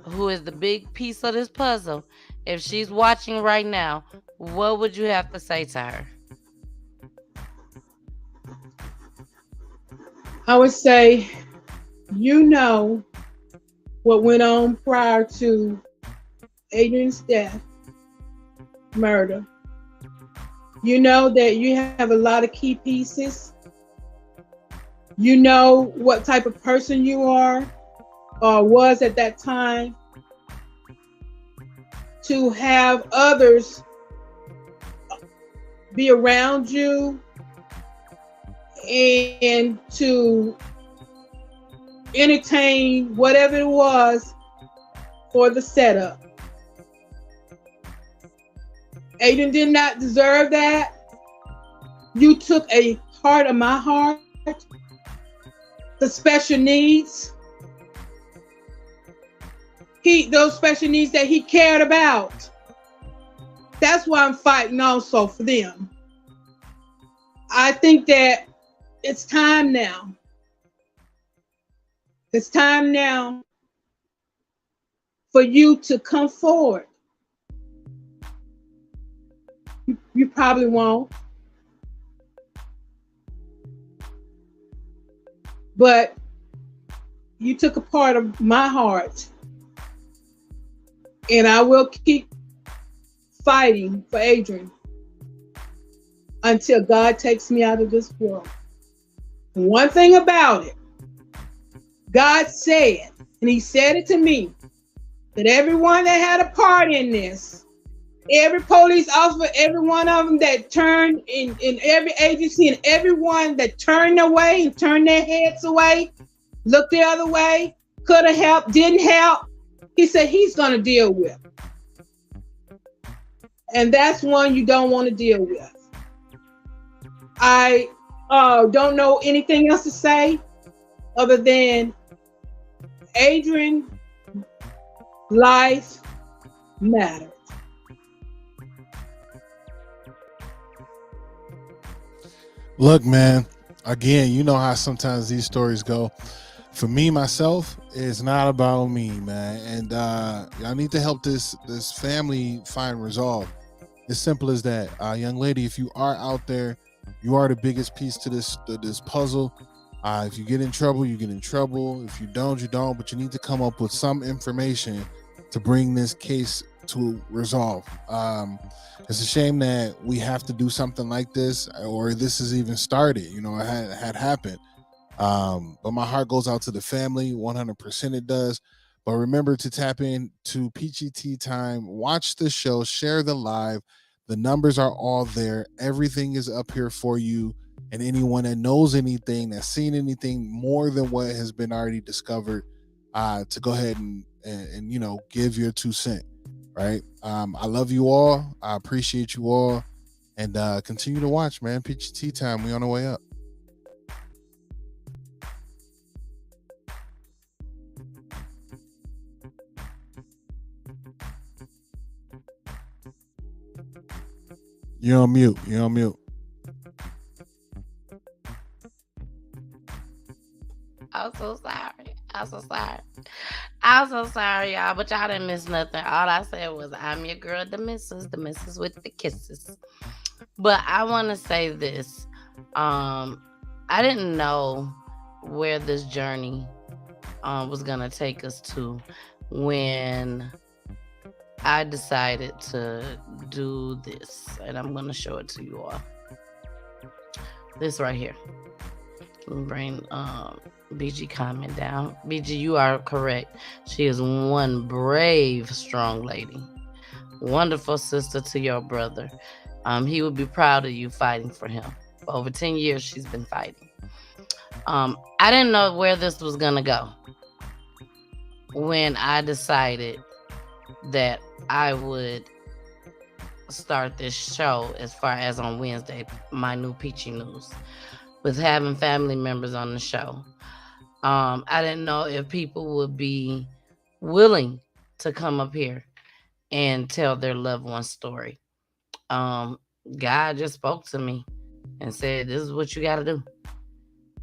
Speaker 3: who is the big piece of this puzzle, if she's watching right now, what would you have to say to her?
Speaker 5: I would say, you know what went on prior to Adrian's death, murder. You know that you have a lot of key pieces. You know what type of person you are or was at that time. To have others be around you and to entertain whatever it was for the setup. Aiden did not deserve that. You took a part of my heart, the special needs. Those special needs that he cared about. That's why I'm fighting also for them. I think that it's time now. It's time now for you to come forward probably won't. But you took a part of my heart, and I will keep fighting for Adrian until God takes me out of this world. One thing about it, God said, and he said it to me, that everyone that had a part in this, every police officer, every one of them that turned in every agency, and everyone that turned away and turned their heads away, looked the other way, could have helped, didn't help, he said he's going to deal with. And that's one you don't want to deal with. I don't know anything else to say other than Adrian, life matters.
Speaker 4: Look, man, again, you know how sometimes these stories go. For me, myself, it's not about me, man. And I need to help this family find resolve. As simple as that. Young lady, if you are out there, you are the biggest piece to this puzzle. If you get in trouble, you get in trouble. If you don't, you don't. But you need to come up with some information to bring this case to resolve. It's a shame that we have to do something like this, or this is even started. You know, it had happened. But my heart goes out to the family. 100% it does. But remember to tap in to Peachy Tea Time. Watch the show. Share the live. The numbers are all there. Everything is up here for you. And anyone that knows anything, that's seen anything more than what has been already discovered, to go ahead and you know, give your 2 cents. Right. I love you all. I appreciate you all. And continue to watch, man. Peachy Tea Time. We on the way up. You're on mute. You're on mute.
Speaker 3: I'm so sorry. I'm so sorry. I'm so sorry, y'all, but y'all didn't miss nothing. All I said was, I'm your girl, the missus with the kisses. But I want to say this. I didn't know where this journey was going to take us to when I decided to do this. And I'm going to show it to you all. This right here. Let me bring BG comment down. BG, you are correct. She is one brave, strong lady. Wonderful sister to your brother. He would be proud of you fighting for him. For over 10 years, she's been fighting. I didn't know where this was going to go when I decided that I would start this show as far as on Wednesday, my new Peachy News, with having family members on the show. I didn't know if people would be willing to come up here and tell their loved one's story. God just spoke to me and said, this is what you got to do.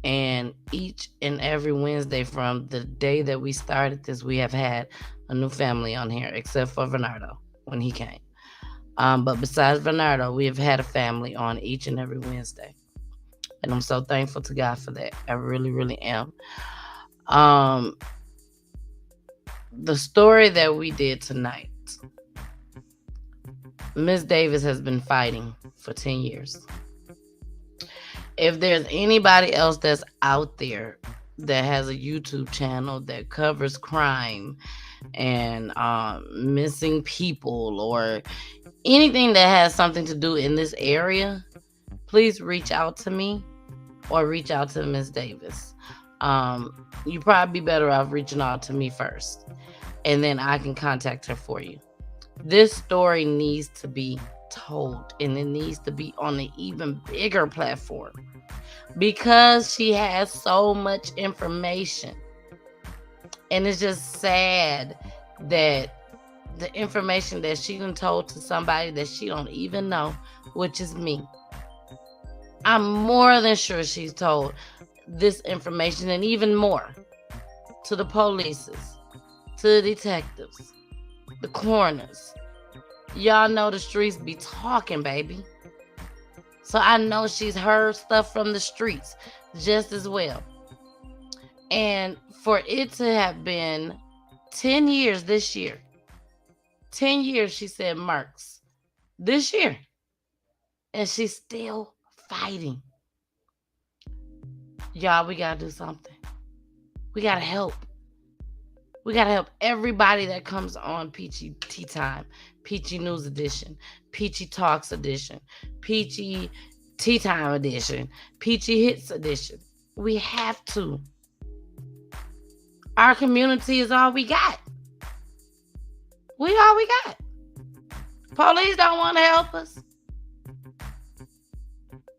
Speaker 3: And each and every Wednesday from the day that we started this, we have had a new family on here, except for Bernardo when he came. But besides Bernardo, we have had a family on each and every Wednesday. And I'm so thankful to God for that. I really, really am. The story that we did tonight, Miss Davis has been fighting for 10 years. If there's anybody else that's out there that has a YouTube channel that covers crime and missing people or anything that has something to do in this area, please reach out to me or reach out to Miss Davis. You'd probably be better off reaching out to me first, and then I can contact her for you. This story needs to be told, and it needs to be on an even bigger platform because she has so much information. And it's just sad that the information that she done told to somebody that she don't even know, which is me. I'm more than sure she's told this information and even more to the polices, to the detectives, the coroners. Y'all know the streets be talking, baby. So I know she's heard stuff from the streets just as well. And for it to have been 10 years this year, 10 years, she said, marks this year, and she's still fighting. Y'all, we got to do something. We got to help. We got to help everybody that comes on Peachy Tea Time, Peachy News Edition, Peachy Talks Edition, Peachy Tea Time Edition, Peachy Hits Edition. We have to. Our community is all we got. We all we got. Police don't want to help us.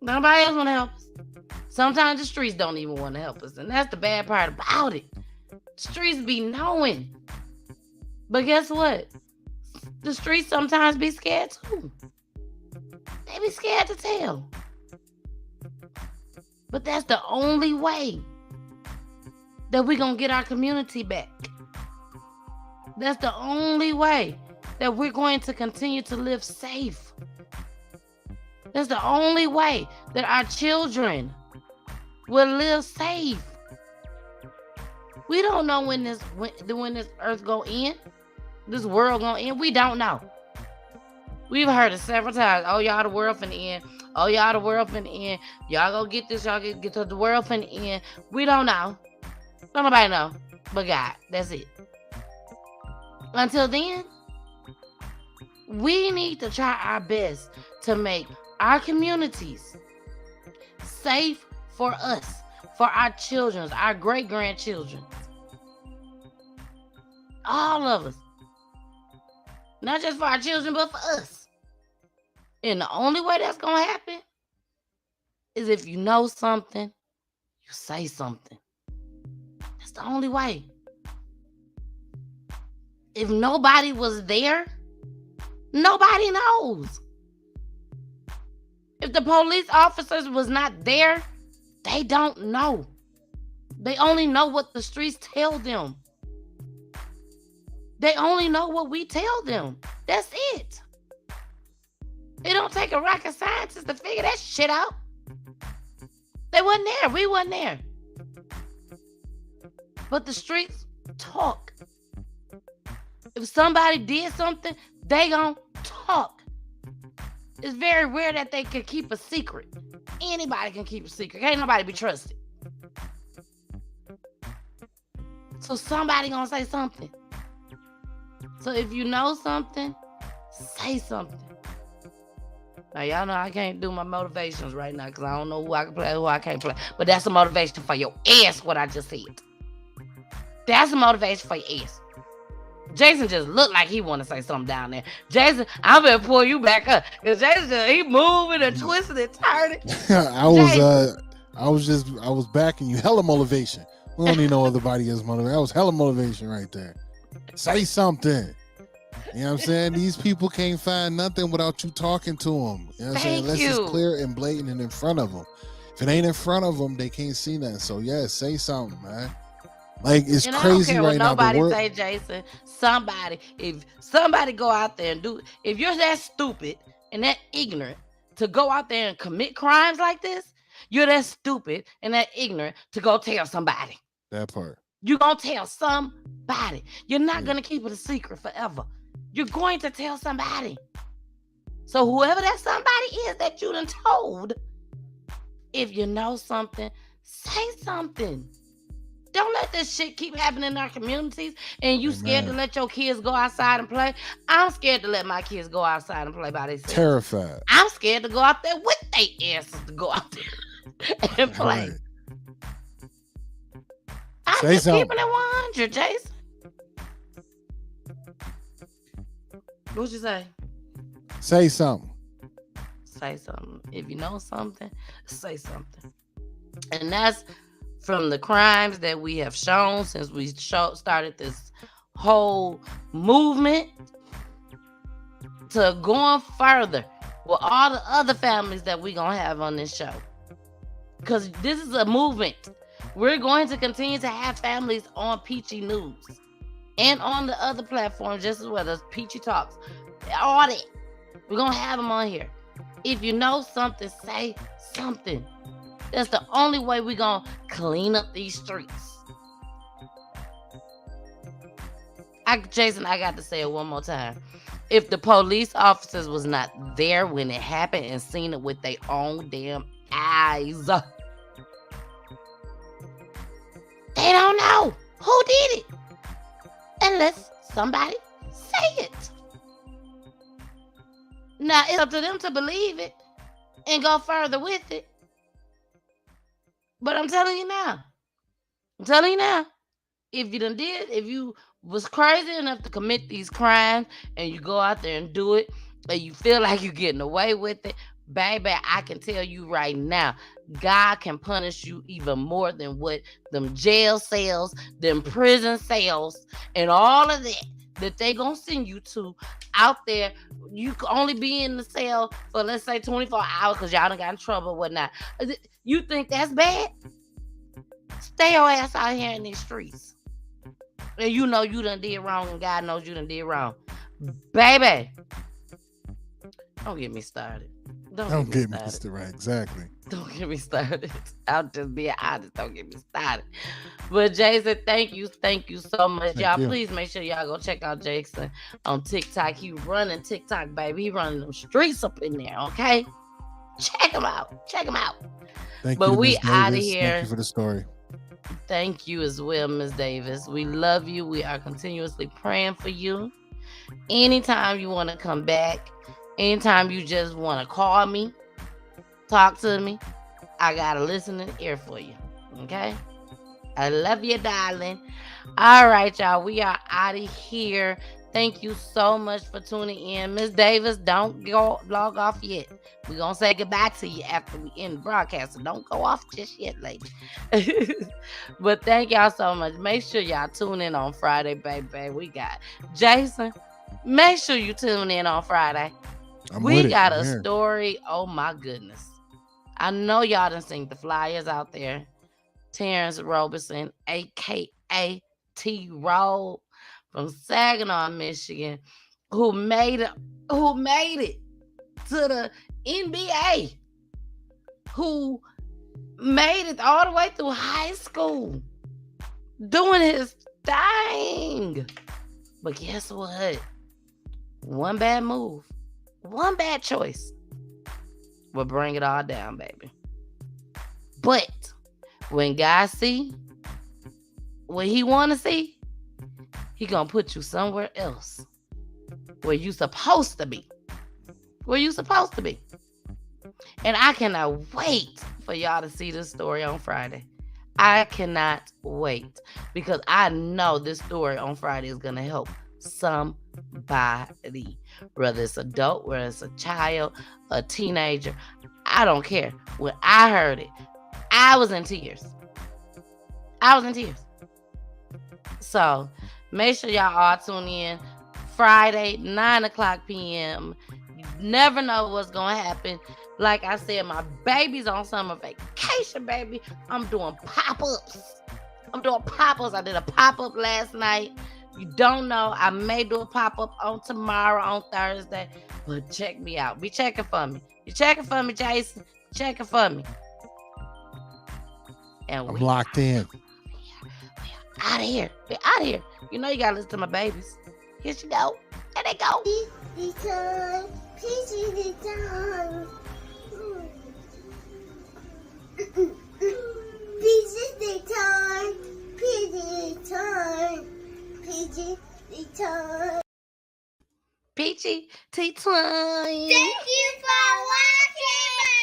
Speaker 3: Nobody else want to help us. Sometimes the streets don't even want to help us. And that's the bad part about it. Streets be knowing. But guess what? The streets sometimes be scared too. They be scared to tell. But that's the only way that we're going to get our community back. That's the only way that we're going to continue to live safe. That's the only way that our children will live safe. We don't know when this earth gonna end, this world gonna end. We don't know. We've heard it several times. Oh, y'all, the world finna end. Oh, y'all, the world finna end. Y'all go get this. Y'all get to the world finna end. We don't know. Don't nobody know but God. That's it. Until then, we need to try our best to make our communities safe for us, for our children, our great-grandchildren. All of us. Not just for our children, but for us. And the only way that's going to happen is if you know something, you say something. That's the only way. If nobody was there, nobody knows. If the police officers was not there, they don't know. They only know what the streets tell them. They only know what we tell them. That's it. It don't take a rocket scientist to figure that shit out. They wasn't there. We wasn't there. But the streets talk. If somebody did something, they gonna talk. It's very rare that they can keep a secret. Anybody can keep a secret. Can't nobody be trusted. So somebody gonna say something. So if you know something, say something. Now, y'all know I can't do my motivations right now because I don't know who I can play, who I can't play. But that's a motivation for your ass, what I just said. That's a motivation for your ass. Jason just looked like he want to say something down there. Jason, I'm going to pull you back up. Because Jason, he moving and twisting and turning.
Speaker 4: I was backing you. Hella motivation. We don't need no other body as motivation. That was hella motivation right there. Say something. You know what I'm saying? These people can't find nothing without you talking to them. You know what I'm saying? Unless it's clear and blatant and in front of them. If it ain't in front of them, they can't see nothing. So, yeah, say something, man. Like, it's crazy right now. I don't care what
Speaker 3: nobody say, Jason. If somebody go out there and if you're that stupid and that ignorant to go out there and commit crimes like this, you're that stupid and that ignorant to go tell somebody.
Speaker 4: That part.
Speaker 3: You're going to tell somebody. You're not going to keep it a secret forever. You're going to tell somebody. So whoever that somebody is that you done told, if you know something, say something. Don't let this shit keep happening in our communities and you scared to let your kids go outside and play. I'm scared to let my kids go outside and play by themselves.
Speaker 4: Terrified.
Speaker 3: I'm scared to go out there with their asses to go out there and play. Right. I'm just keeping it 100, Jason. What'd you say?
Speaker 4: Say something.
Speaker 3: Say something. If you know something, say something. And that's from the crimes that we have shown since we started this whole movement to going further with all the other families that we're going to have on this show. Because this is a movement. We're going to continue to have families on Peachy News and on the other platforms just as well as Peachy Talks. All that. We're going to have them on here. If you know something, say something. That's the only way we're going to clean up these streets. Jason, I got to say it one more time. If the police officers was not there when it happened and seen it with their own damn eyes, they don't know who did it unless somebody say it. Now it's up to them to believe it and go further with it. But I'm telling you now, if you was crazy enough to commit these crimes and you go out there and do it and you feel like you're getting away with it, baby, I can tell you right now, God can punish you even more than what them jail cells, them prison cells, and all of that they gonna send you to out there. You can only be in the cell for, let's say, 24 hours because y'all done got in trouble or whatnot. You think that's bad? Stay your ass out here in these streets. And you know you done did wrong and God knows you done did wrong. Baby, don't get me started. Don't get me started.
Speaker 4: Right, exactly.
Speaker 3: Don't get me started. I'll just be honest. Don't get me started. But Jason, thank you so much. Y'all, please make sure y'all go check out Jason on TikTok. He running TikTok, baby. He running them streets up in there, okay? Check him out.
Speaker 4: Thank
Speaker 3: you,
Speaker 4: we
Speaker 3: out of here.
Speaker 4: Thank you for the story.
Speaker 3: Thank you as well, Ms. Davis. We love you. We are continuously praying for you. Anytime you want to come back, anytime you just want to call me, talk to me, I got a listening ear for you. Okay? I love you, darling. All right, y'all. We are out of here. Thank you so much for tuning in. Ms. Davis, don't go log off yet. We're going to say goodbye to you after we end the broadcast. So don't go off just yet, lady. But thank y'all so much. Make sure y'all tune in on Friday, baby. We got Jason. Make sure you tune in on Friday. We got a story. Oh, my goodness. I know y'all done seen the flyers out there. Terrence Roberson, a.k.a. T-Roll, from Saginaw, Michigan, who made it to the NBA, who made it all the way through high school, doing his thing. But guess what? One bad move, one bad choice will bring it all down, baby. But when God see what he want to see, he gonna put you somewhere else where you supposed to be. And I cannot wait for y'all to see this story on Friday. I cannot wait because I know this story on Friday is gonna help somebody, whether it's adult, whether it's a child, a teenager. I don't care. When I heard it, I was in tears. So make sure y'all all tune in Friday, 9:00 p.m. You never know what's going to happen. Like I said, my baby's on summer vacation, baby. I'm doing pop-ups. I did a pop-up last night. You don't know. I may do a pop-up on tomorrow, on Thursday. But check me out. Be checking for me. You checking for me, Jason? Checking for me. And
Speaker 4: I'm locked in.
Speaker 3: Out of here. We're out of here. You know you gotta listen to my babies. Here she go. There they go. Peachy tea time.
Speaker 6: Thank you for watching.